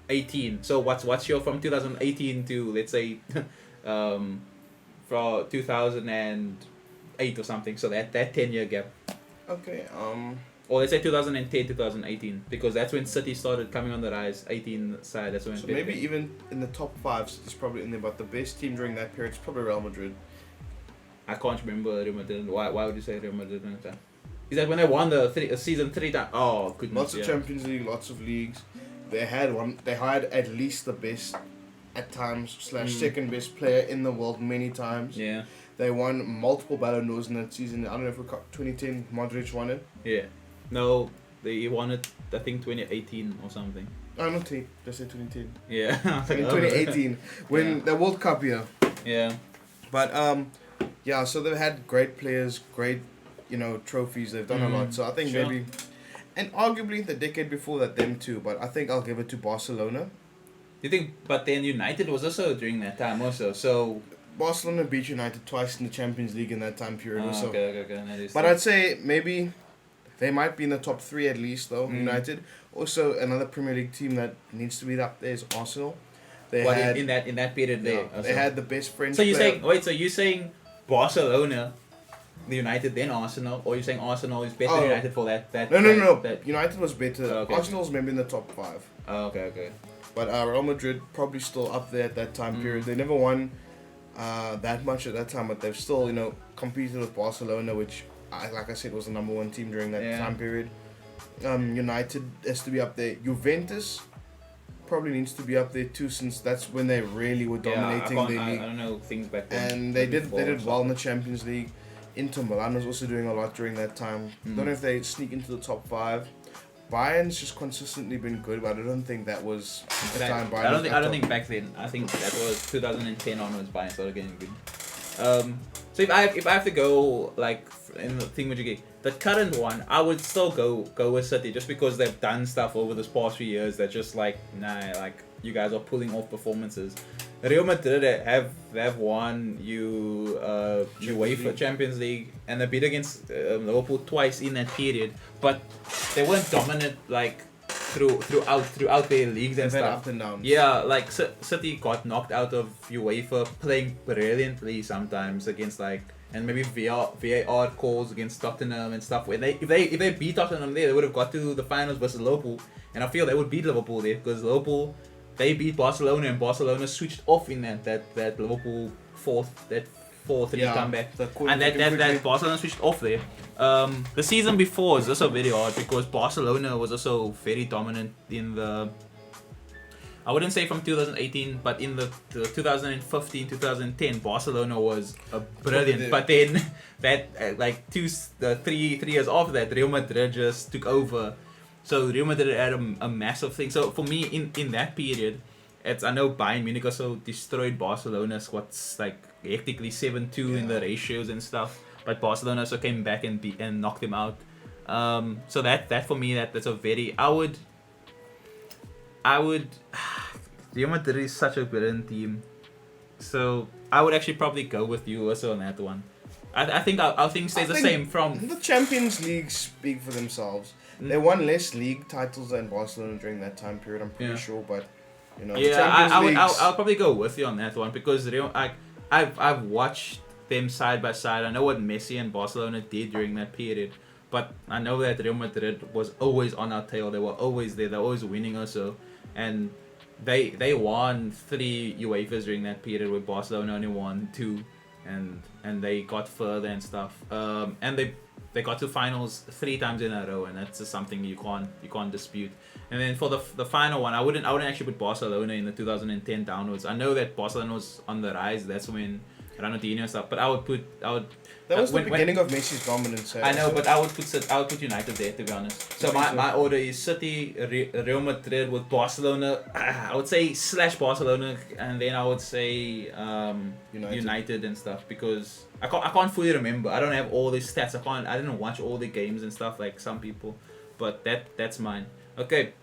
B: 18. So what's your from 2018 to let's say from 2008 or something. So that 10-year gap.
A: Okay.
B: Or let's say 2010, 2018, because that's when City started coming on the rise. 18 side, that's when.
A: So maybe even in the top 5, City's probably in there, but the best team during that period is probably Real Madrid.
B: I can't remember Real Madrid. Why would you say Real Madrid? Is that when they won the season 3 times? Oh, goodness.
A: Lots of Champions League, lots of leagues. They had at least the best at times / second best player in the world many times.
B: Yeah.
A: They won multiple Ballon d'Ors in that season. I don't know if 2010 Modric won it.
B: Yeah. No, they won it. I think 2018 or something.
A: Oh, not 20. Just say 2010.
B: Yeah.
A: In 2018 when the World Cup year.
B: Yeah.
A: But yeah. So they've had great players, great trophies. They've done a lot. So I think
B: Sure.
A: maybe, and arguably the decade before that, them too. But I think I'll give it to Barcelona.
B: You think? But then United was also during that time also. So.
A: Barcelona beat United twice in the Champions League in that time period.
B: Oh,
A: so.
B: okay. That is
A: But I'd say maybe they might be in the top 3 at least, though. United. Also, another Premier League team that needs to be up there is Arsenal. They had
B: in that period there.
A: yeah, they had the best French.
B: So you're
A: player.
B: saying wait? So you're saying Barcelona, the United, then Arsenal, or you're saying Arsenal is better than United for that?
A: No.
B: That,
A: United was better.
B: Okay.
A: Arsenal's maybe in the top 5.
B: oh, okay.
A: But Real Madrid probably still up there at that time period. They never won that much at that time, but they've still competed with Barcelona, which like I said was the number 1 team during that time period. United has to be up there. Juventus probably needs to be up there too, since that's when they really were dominating the league.
B: I don't know things back then.
A: And they did well in the Champions League. Inter Milan was also doing a lot during that time. Don't know if they sneak into the top 5. Bayern's just consistently been good, but I don't think that was the time Bayern.
B: I don't think back then. I think that was 2010 onwards. Bayern started getting good. So if I have to go like in the thing the current one, I would still go with City just because they've done stuff over this past few years that just like you guys are pulling off performances. Real Madrid have won UEFA Champions League and they beat against Liverpool twice in that period, but they weren't dominant like throughout their leagues and
A: They've had
B: stuff.
A: up and downs.
B: Yeah, like City got knocked out of UEFA playing brilliantly sometimes against and maybe VAR calls against Tottenham and stuff. If they beat Tottenham there, they would have got to the finals versus Liverpool, and I feel they would beat Liverpool there because Liverpool they beat Barcelona and Barcelona switched off in that Liverpool 4-3 comeback, and that Barcelona switched off there. The season before is also very hard because Barcelona was also very dominant in the. I wouldn't say from 2018, but in the 2015-2010, Barcelona was brilliant. But then that 3 years after that, Real Madrid just took over. So Real Madrid had a massive thing. So for me, in that period, I know Bayern Munich also destroyed Barcelona's hectically 7-2 in the ratios and stuff. But Barcelona also came back and knocked them out. So that for me that's a very I would Real Madrid is such a brilliant team. So I would actually probably go with you also on that one. I think our thing stays the same from
A: the Champions League speak for themselves. They won less league titles than Barcelona during that time period, I'm pretty sure, but
B: I'll probably go with you on that one because I've watched them side by side. I know what Messi and Barcelona did during that period, but I know that Real Madrid was always on our tail. They were always there. They were always winning also, and they won 3 UEFAs during that period, where Barcelona only won 2, and they got further and stuff. And they got to finals 3 times in a row, and that's just something you can't dispute. And then for the final one, I wouldn't actually put Barcelona in the 2010 downwards. I know that Barcelona was on the rise. That's when Ronaldinho and stuff. But I would.
A: That was the beginning of Messi's dominance.
B: I know, but I would put United there, to be honest. So my order is City, Real Madrid with Barcelona. I would say / Barcelona, and then I would say United and stuff, because I can't fully remember. I don't have all the stats. I didn't watch all the games and stuff like some people, but that's mine. Okay.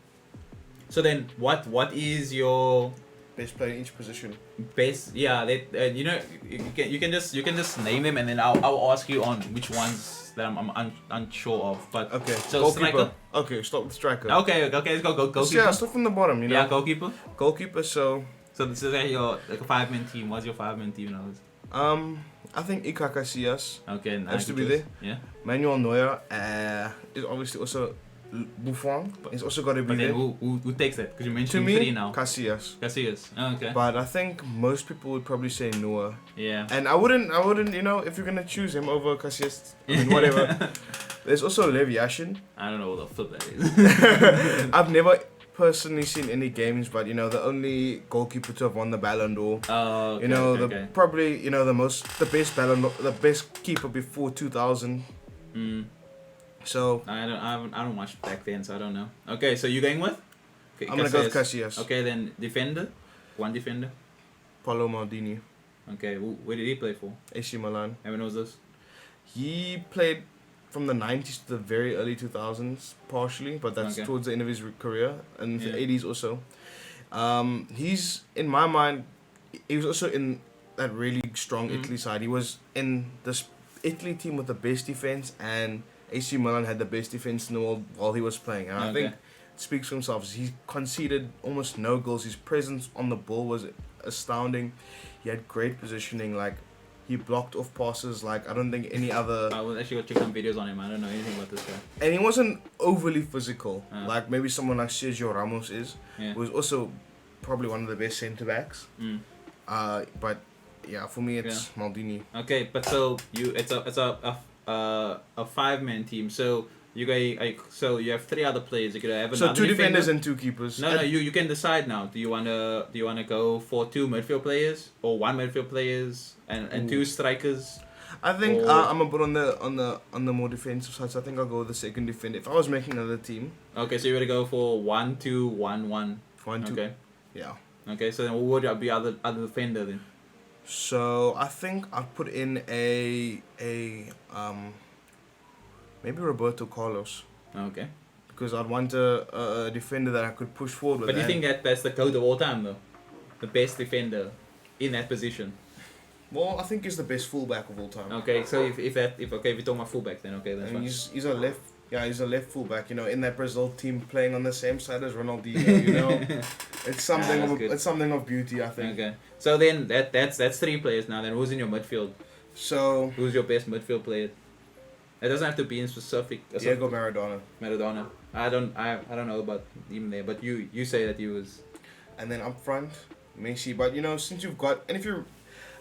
B: So then, what is your
A: best player in each position?
B: Best, yeah. You can just name them, and then I'll ask you on which ones that I'm unsure of. But
A: okay,
B: so
A: goalkeeper.
B: Striker.
A: Okay, start with striker.
B: Okay, let's go goalkeeper.
A: Yeah, start from the bottom. You know.
B: Yeah, goalkeeper.
A: Goalkeeper. So
B: this is your like a 5-man team. What's your 5-man team now?
A: I think Iker Casillas.
B: Okay, nice.
A: Has to be there.
B: Yeah.
A: Manuel Neuer is obviously also Buffon. It's also got to be
B: but
A: there.
B: Then who takes that? Because you
A: To
B: mentioned
A: me,
B: 3 now.
A: Casillas.
B: Casillas. Oh, okay.
A: But I think most people would probably say Neuer.
B: Yeah.
A: And I wouldn't, you know, if you're gonna choose him over Casillas, I mean, whatever. There's also Lev Yashin.
B: I don't know what the flip that is.
A: I've never personally seen any games, but you know, the only goalkeeper to have won the Ballon d'Or.
B: Oh, okay,
A: you know,
B: okay.
A: Probably, you know, the best Ballon d'Or, the best keeper before 2000. So
B: I don't watch back then, so I don't know. Okay, so you going with? Okay,
A: I'm gonna go with Casillas.
B: Okay, then defender, one defender.
A: Paulo Maldini.
B: Okay, where did he play for?
A: AC Milan.
B: And when was this?
A: He played from the 90s to the very early 2000s, partially, but that's towards the end of his career, and the 80s also. He's, in my mind, he was also in that really strong Italy side. He was in this Italy team with the best defense, and AC Milan had the best defense in the world while he was playing. And I think it speaks for himself. He conceded almost no goals. His presence on the ball was astounding. He had great positioning. Like, he blocked off passes like I don't think any other.
B: I was actually gonna check some videos on him. I don't know anything about this guy.
A: And he wasn't overly physical, like maybe someone like Sergio Ramos is.
B: Yeah.
A: Who was also probably one of the best centre backs. But yeah, for me it's Maldini.
B: Okay, but so it's a 5-man team. So you have 3 other players. You could have another.
A: So 2 defenders
B: defender.
A: and 2 keepers.
B: No, you can decide now. Do you wanna go for 2 midfield players or 1 midfield players and 2 strikers?
A: I think I'm gonna put on the more defensive side. So I think I'll go with the second defender. If I was making another team.
B: Okay, so you're gonna go for 1-2-1-1.
A: 1-2.
B: Okay.
A: Yeah.
B: Okay, so then what would be other defender then?
A: So I think I'd put in a maybe Roberto Carlos.
B: Okay.
A: Because I'd want a defender that I could push forward with.
B: But do you think that's the GOAT of all time though? The best defender in that position?
A: Well, I think he's the best fullback of all time.
B: Okay, so if you're talking about fullback then that's fine.
A: He's a left. Yeah, he's a left fullback. You know, in that Brazil team playing on the same side as Ronaldinho. You know, it's something of beauty, I think.
B: Okay, so then that's 3 players now. Then who's in your midfield?
A: So
B: who's your best midfield player? It doesn't have to be in specific.
A: Diego Maradona.
B: Maradona. I don't know about him there, but you say that he was.
A: And then up front, Messi. But you know, since you've got, and if you're,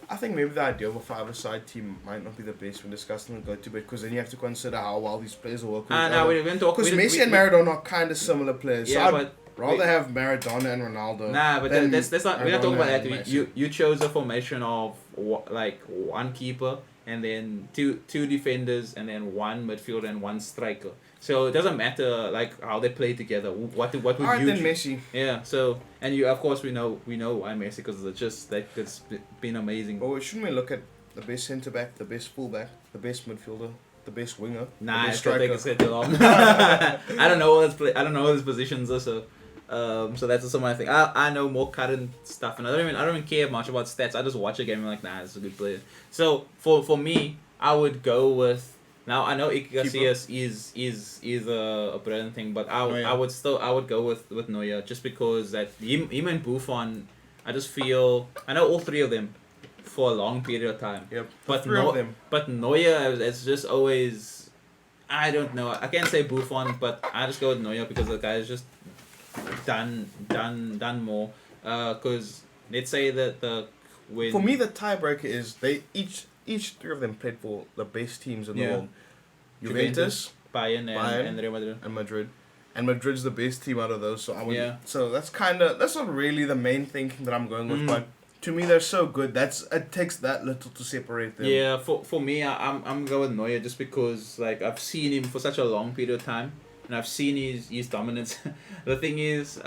A: I think maybe the idea of a 5-a-side team might not be the best when discussing the go-to bit, because then you have to consider how well these players will work with each
B: other. Because
A: Messi and Maradona are kind of similar players.
B: Yeah,
A: so I'd rather have Maradona and Ronaldo.
B: Nah, but that's not. We're not talking about that. You chose a formation of like 1 keeper and then two defenders and then 1 midfielder and 1 striker. So it doesn't matter like how they play together. What would
A: Alright,
B: you?
A: Then Messi.
B: Yeah. So and you of course we know why Messi, because it's been amazing.
A: Well, shouldn't we look at the best centre back, the best fullback, the best midfielder, the best winger?
B: Nah, it's gonna take us too long. I don't know all his positions also. So that's also my thing. I know more current stuff, and I don't even care much about stats. I just watch a game and I'm like, nah, this is a good player. So for me, I would go with. Now I know Iker Casillas is a brilliant thing, but I would go with Neuer, just because that him and Buffon, I just feel I know all 3 of them for a long period of time.
A: Yep.
B: But
A: of them.
B: But Neuer has just always I don't know. I can't say Buffon, but I just go with Neuer because the guy is just done more. Because let's say that when
A: for me the tiebreaker is they each three of them played for the best teams in the world. Juventus,
B: Bayern and Real Madrid.
A: And Madrid. And Madrid's the best team out of those, so I would. So that's not really the main thing that I'm going with, but to me they're so good. It takes that little to separate them.
B: Yeah, for me, I'm going with Neuer just because like I've seen him for such a long period of time, and I've seen his dominance. The thing is,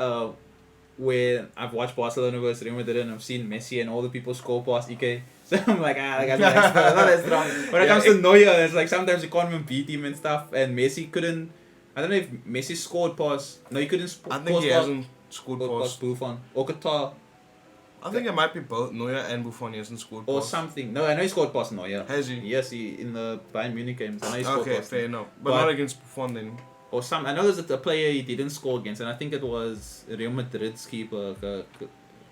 B: where I've watched Barcelona versus Real Madrid and I've seen Messi and all the people score past Ike. So I'm like, that guy's not that strong. When it comes to Neuer, it's like sometimes you can't even beat him and stuff. And Messi couldn't. I don't know if Messi scored past. No, he couldn't.
A: I think he hasn't scored past
B: Buffon or Qatar.
A: I think it might be both Neuer and Buffon. He hasn't scored
B: or
A: past.
B: Something. No, I know he scored past Neuer.
A: Has he?
B: Yes, he in the Bayern Munich games. I know he scored past
A: fair enough. But not against Buffon then.
B: Or some. I know there's a player he didn't score against, and I think it was Real Madrid's keeper,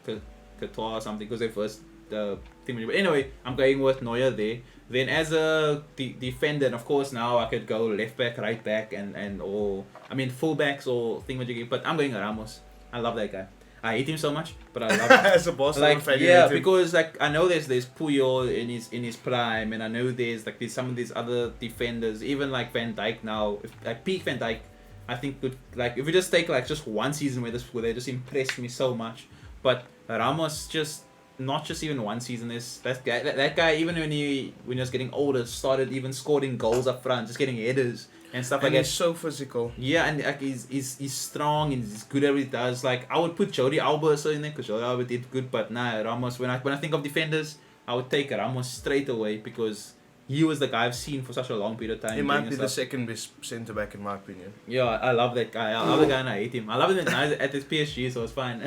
B: Qatar or something, because they first team. But anyway, I'm going with Neuer there. Then as a defender, and of course now I could go left back, right back, and or fullbacks or thingamajiggy. But I'm going Ramos. I love that guy. I hate him so much, but I love him.
A: As a Barcelona fan,
B: because like I know there's Puyol in his prime, and I know there's some of these other defenders, even like Van Dijk now, peak Van Dijk, I think could if we just take just one season where they just impressed me so much, but Ramos just not just even one season. That guy even when he was getting older started even scoring goals up front, just getting headers. And stuff like that.
A: He's so physical.
B: Yeah, and he's strong and he's good at what he does. Like I would put Jordi Alba also in there because Jordi Alba did good, but Ramos. When I think of defenders, I would take Ramos straight away because he was the guy I've seen for such a long period of time.
A: He might be the second best centre back in my opinion.
B: Yeah, I love that guy. I love the guy and I hate him. I love him at his PSG, so it's fine.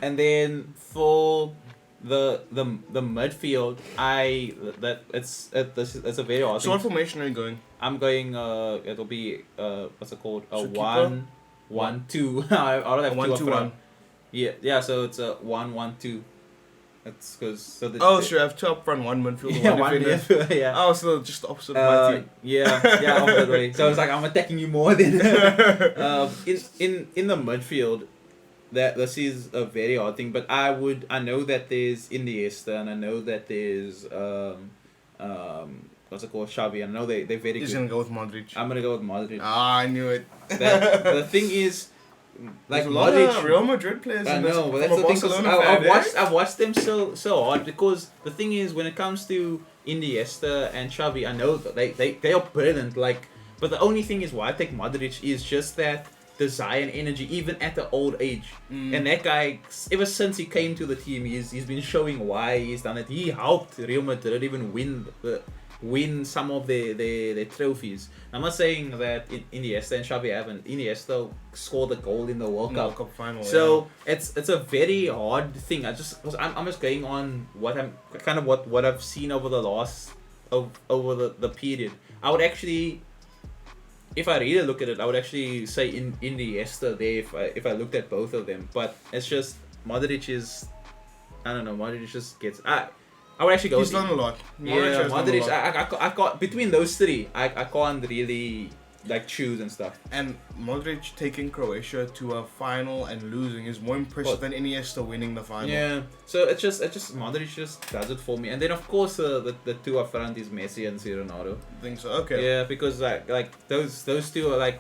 B: And then for the midfield, it's a very odd.
A: So what formation are you going?
B: I'm going. It'll be what's it called? A
A: So
B: 1-1-2. I don't have
A: 1-2-1.
B: Yeah. So it's a 1-1-2. That's because
A: so you have two up front, one midfield,
B: one
A: defender.
B: Yeah.
A: Oh, so just opposite of my team.
B: Yeah, opposite way. So it's like I'm attacking you more than in the midfield. That this is a very odd thing, but I know that there's Iniesta and I know that there's what's it called, Xavi. I know they're very good.
A: He's gonna go with Modric.
B: I'm gonna go with Modric.
A: I knew it.
B: The thing is, like
A: there's a lot
B: Modric,
A: of Real Madrid players.
B: I know, but that's the thing. I've watched them so hard because the thing is when it comes to Iniesta and Xavi, I know that they are brilliant. But the only thing is why I take Modric is just that desire and energy, even at the old age. And that guy, ever since he came to the team, he's been showing why he's done it. He helped Real Madrid even win some of their trophies. I'm not saying that Iniesta and Xavi haven't. Iniesta scored a goal in the World Cup
A: final.
B: So it's a very hard thing. I'm just going on what I've seen over the last over the period. I would actually, if I really look at it, I would actually say Iniesta there if I looked at both of them. But it's just Modric is, I don't know. Modric just gets. I would actually go.
A: He's done a lot.
B: Modric. I got between those three. I can't really choose and stuff.
A: And Modric taking Croatia to a final and losing is more impressive than Iniesta winning the final.
B: Yeah. So it's just Modric just does it for me. And then of course the two up front is Messi and Ronaldo.
A: I think so. Okay.
B: Yeah, because those two are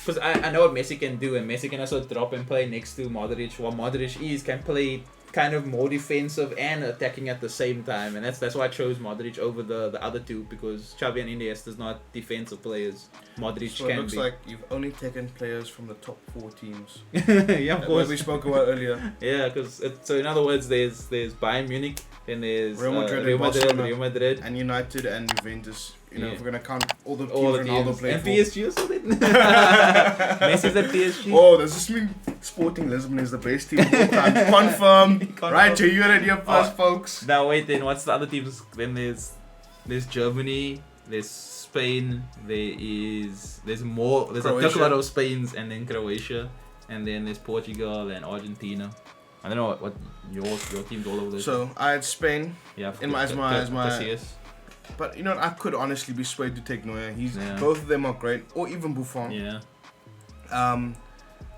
B: because I know what Messi can do, and Messi can also drop and play next to Modric. While Modric can play kind of more defensive and attacking at the same time, and that's why I chose Modric over the other two, because Xavi and Iniesta is not defensive players. Modric
A: so
B: can be.
A: It looks like you've only taken players from the top 4 teams.
B: Yeah, of course.
A: We spoke about earlier.
B: Yeah, because so in other words, there's Bayern Munich, then there's
A: Real Madrid,
B: and
A: and United and Juventus. You know, if we're gonna count all the teams
B: Ronaldo
A: played
B: and
A: for.
B: PSG also then. Messi's at PSG.
A: Oh, does this mean Sporting Lisbon is the best team of all time? Confirmed. Right, you heard it here first, folks.
B: Now wait, then what's the other teams? Then there's Germany, there's Spain, there's a lot of Spains, and then Croatia, and then there's Portugal and Argentina. I don't know what your team's all over there.
A: So I had Spain.
B: Yeah.
A: As my But I could honestly be swayed to take Neuer.
B: Yeah.
A: Both of them are great, or even Buffon.
B: Yeah.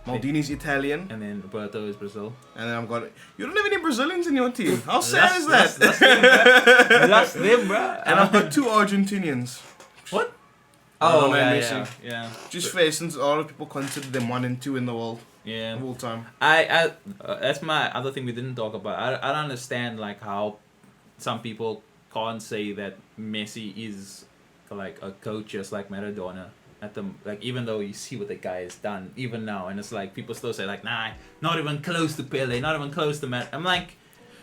A: Maldini's Italian,
B: And then Roberto is Brazil.
A: and then I've got. You don't have any Brazilians in your team. How sad is that?
B: That's them, bro.
A: And I've got 2 Argentinians.
B: What?
A: Ronaldo and
B: yeah,
A: Messi.
B: yeah.
A: Just fair, since a lot of people consider them 1 and 2 in the world
B: Yeah.
A: of all time.
B: I that's my other thing we didn't talk about. I don't understand like how some people can't say that Messi is like a coach just like Maradona at the like, even though you see what the guy has done even now, and it's like people still say like, nah, not even close to Pele, not even close to I'm like,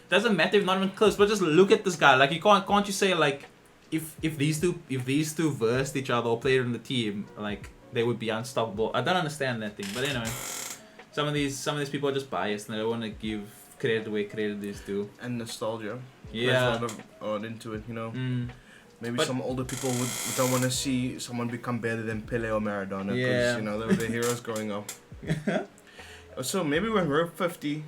B: doesn't matter if not even close, but just look at this guy. Like, you can't you say like, if these two versed each other or played in the team, like they would be unstoppable. I don't understand that thing, but anyway, some of these people are just biased and they don't want to give credit where credit is due.
A: And nostalgia.
B: Yeah.
A: There's a lot into it,
B: Mm.
A: Maybe
B: But-
A: some older people don't want to see someone become better than Pele or Maradona, because
B: Yeah.
A: they were the heroes growing up. So maybe when we're 50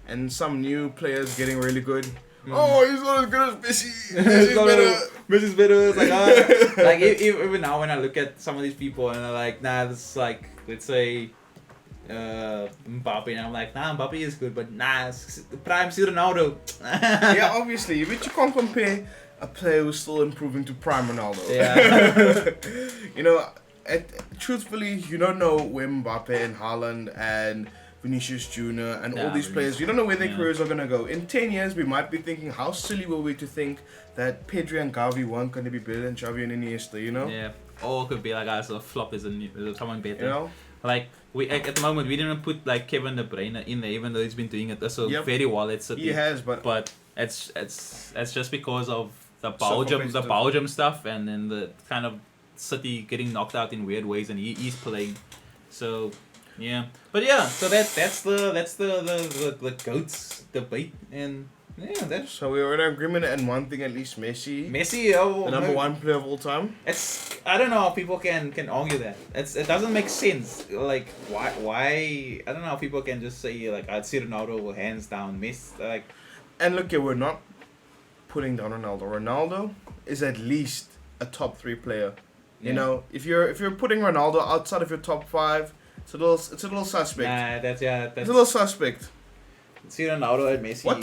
A: and some new players getting really good, oh, he's not as good as Messi. Messi's better.
B: Messi's better. It's like, like even now when I look at some of these people and they're like, nah, this is like, let's say, Mbappe, and I'm like, nah, Mbappe is good, but nah, it's prime Ronaldo.
A: Yeah, obviously, but you can't compare a player who's still improving to prime Ronaldo.
B: Yeah.
A: Truthfully, you don't know where Mbappe and Haaland and Vinicius Jr. and all these players, you don't know where their careers are going to go. In 10 years, we might be thinking, how silly were we to think that Pedri and Gavi weren't going to be better than Xavi and Iniesta,
B: Yeah. Or it could be like, I saw flop is someone better. Like, we at the moment, we didn't put like Kevin De Bruyne in there, even though he's been doing it so very well at City.
A: He has, but
B: it's just because of the
A: competitive.
B: Belgium stuff, and then the kind of City getting knocked out in weird ways, and he's playing. So yeah, but yeah, so that's the GOATs debate, and yeah, that's
A: so we were in agreement on one thing at least: Messi,
B: the
A: number 1 player of all time.
B: I don't know how people can argue that. It doesn't make sense. Like why I don't know how people can just say like, I'd see Ronaldo hands down, Messi, like.
A: And look, we're not putting down Ronaldo. Ronaldo is at least a top 3 player.
B: Yeah.
A: If you're putting Ronaldo outside of your top 5, it's a little suspect.
B: Nah, that's
A: It's a little suspect.
B: See Ronaldo and Messi.
A: What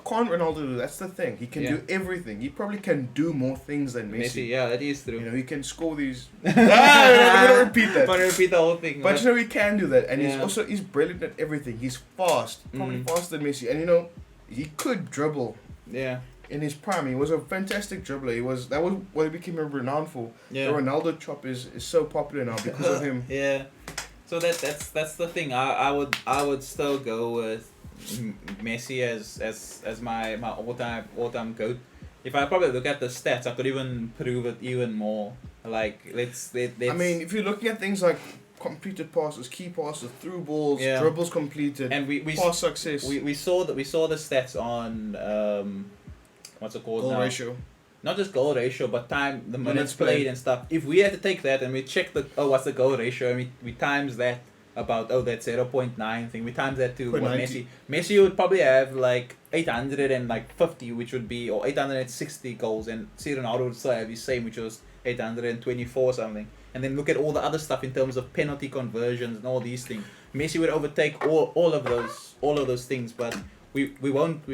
A: can't Ronaldo do? That's the thing. He can do everything. He probably can do more things than Messi.
B: Yeah, that is true.
A: He can score these. I'm gonna repeat that.
B: I'm gonna repeat the whole thing.
A: But he can do that, and he's brilliant at everything. He's fast, probably faster than Messi, and he could dribble.
B: Yeah.
A: In his prime, he was a fantastic dribbler. That was what he became renowned for.
B: Yeah.
A: The Ronaldo chop is so popular now because of him.
B: Yeah. So that's the thing. I would still go with Messi as my all-time GOAT. If I probably look at the stats, I could even prove it even more. Like let's
A: I mean, if you're looking at things like completed passes, key passes, through balls, dribbles completed,
B: and we
A: pass success.
B: We saw the stats on what's it called
A: goal
B: now?
A: ratio.
B: Not just goal ratio, but the minutes played and stuff. If we had to take that and we check what's the goal ratio, and we times that about that 0.9 thing, we times that to what Messi would probably have like 850, which would be, or 860 goals, and Ronaldo would still have the same, which was 824 something. And then look at all the other stuff in terms of penalty conversions and all these things. Messi would overtake all of those things, but we won't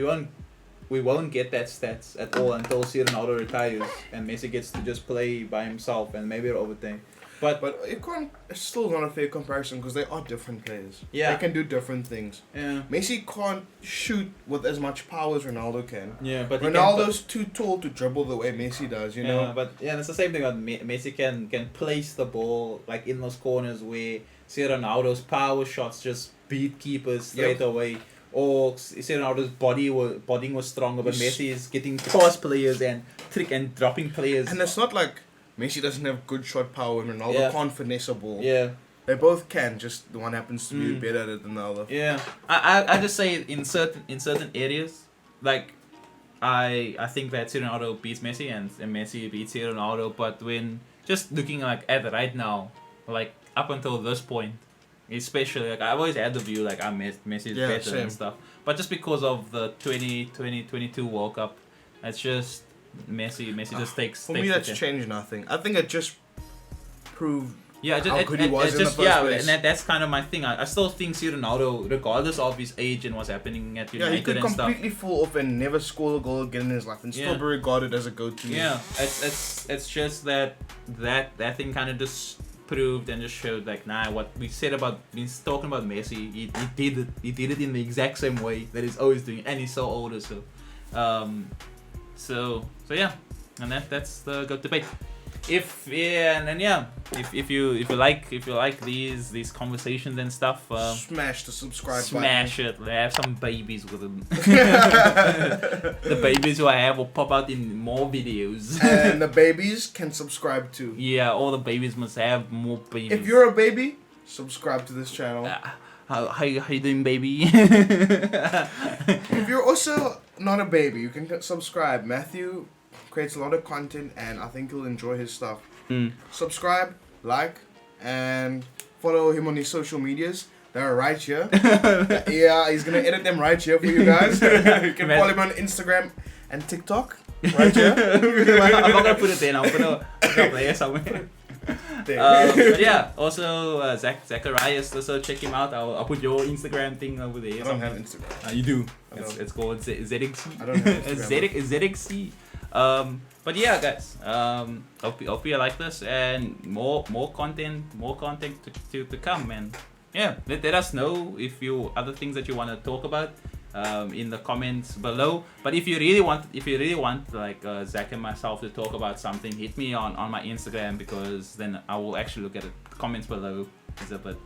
B: get that stats at all until Ronaldo retires and Messi gets to just play by himself, and maybe it'll overtake. But
A: it's still not a fair comparison because they are different players.
B: Yeah.
A: They can do different things.
B: Yeah.
A: Messi can't shoot with as much power as Ronaldo can.
B: Yeah, but
A: Ronaldo's too tall to dribble the way Messi does, you know?
B: But it's the same thing with Messi can place the ball like in those corners where Ronaldo's power shots just beat keepers straight away. Or Ronaldo's bodying was stronger, but Messi is getting past players and dropping players.
A: And it's not like Messi doesn't have good shot power and Ronaldo can't finesse a ball.
B: Yeah.
A: They both can, just the one happens to be better at it than the other.
B: Yeah. I just say in certain areas, like I think that Ronaldo beats Messi and Messi beats Ronaldo, but when just looking like at right now, like up until this point, especially like I've always had the view like Messi is better and stuff, but just because of the 2022 World Cup, it's just Messi just takes.
A: For me, that's changed nothing. I think it just proved.
B: Yeah,
A: how good he was in the first place.
B: And that's kind of my thing. I still think Ronaldo, regardless of his age and what's happening at United
A: he could
B: and stuff.
A: completely fall off and never score a goal again in his life, and still be regarded as a go-to.
B: Yeah, it's just that thing kind of just proved and just showed like, nah, what we said about talking about Messi, he did it in the exact same way that he's always doing, and he's so older, so yeah, and that's the good debate. If you like these conversations and stuff,
A: smash the subscribe
B: smash button. I have some babies with them. The babies who I have will pop out in more videos.
A: And the babies can subscribe too.
B: Yeah, all the babies must have more babies.
A: If you're a baby, subscribe to this channel.
B: How you doing, baby?
A: If you're also not a baby, you can subscribe. Matthew creates a lot of content, and I think you'll enjoy his stuff. Subscribe, like, and follow him on his social medias. They're right here. Yeah, he's gonna edit them right here for you guys. You can follow him on Instagram and TikTok. Right here.
B: I'm not gonna put it there now. I'm gonna play it somewhere. But yeah, also Zacharias, also check him out. I'll put your Instagram thing over there.
A: I don't have Instagram.
B: You do. It's called ZXC.
A: I don't have Instagram.
B: ZXC. But yeah, guys. Hope you like this, and more content to come, man. Yeah, let us know if you other things that you want to talk about in the comments below. But if you really want like Zach and myself to talk about something, hit me on my Instagram, because then I will actually look at it. The comments below is a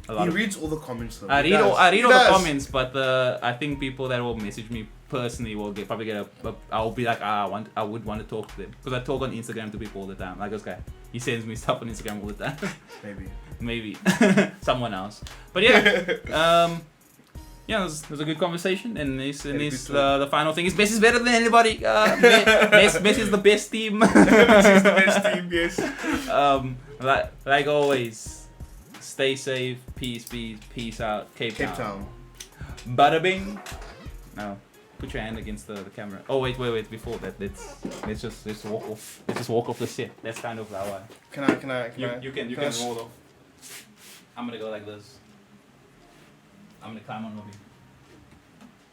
B: lot.
A: He reads all the comments though.
B: I read all the comments, but I think people that will message me personally will probably get I'll be like, I would want to talk to them, because I talk on Instagram to people all the time. Like this guy, he sends me stuff on Instagram all the time. Maybe someone else. But yeah, yeah, it was a good convesion, and the final thing is Messi is better than anybody. Messi is the best team.
A: Messi is the best team, yes.
B: Like always, stay safe, peace out, Cape Town. Bada bing. Now, put your hand against the camera. Oh wait, before that, let's just walk off. Let's just walk off the set. That's kind of how I.
A: Can I?
B: You can roll off. I'm gonna go like this. I'm gonna climb on over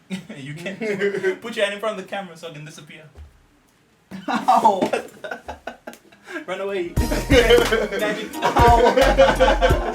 B: you. You can put your hand in front of the camera so I can disappear. Ow! Run away. Magic. Ow!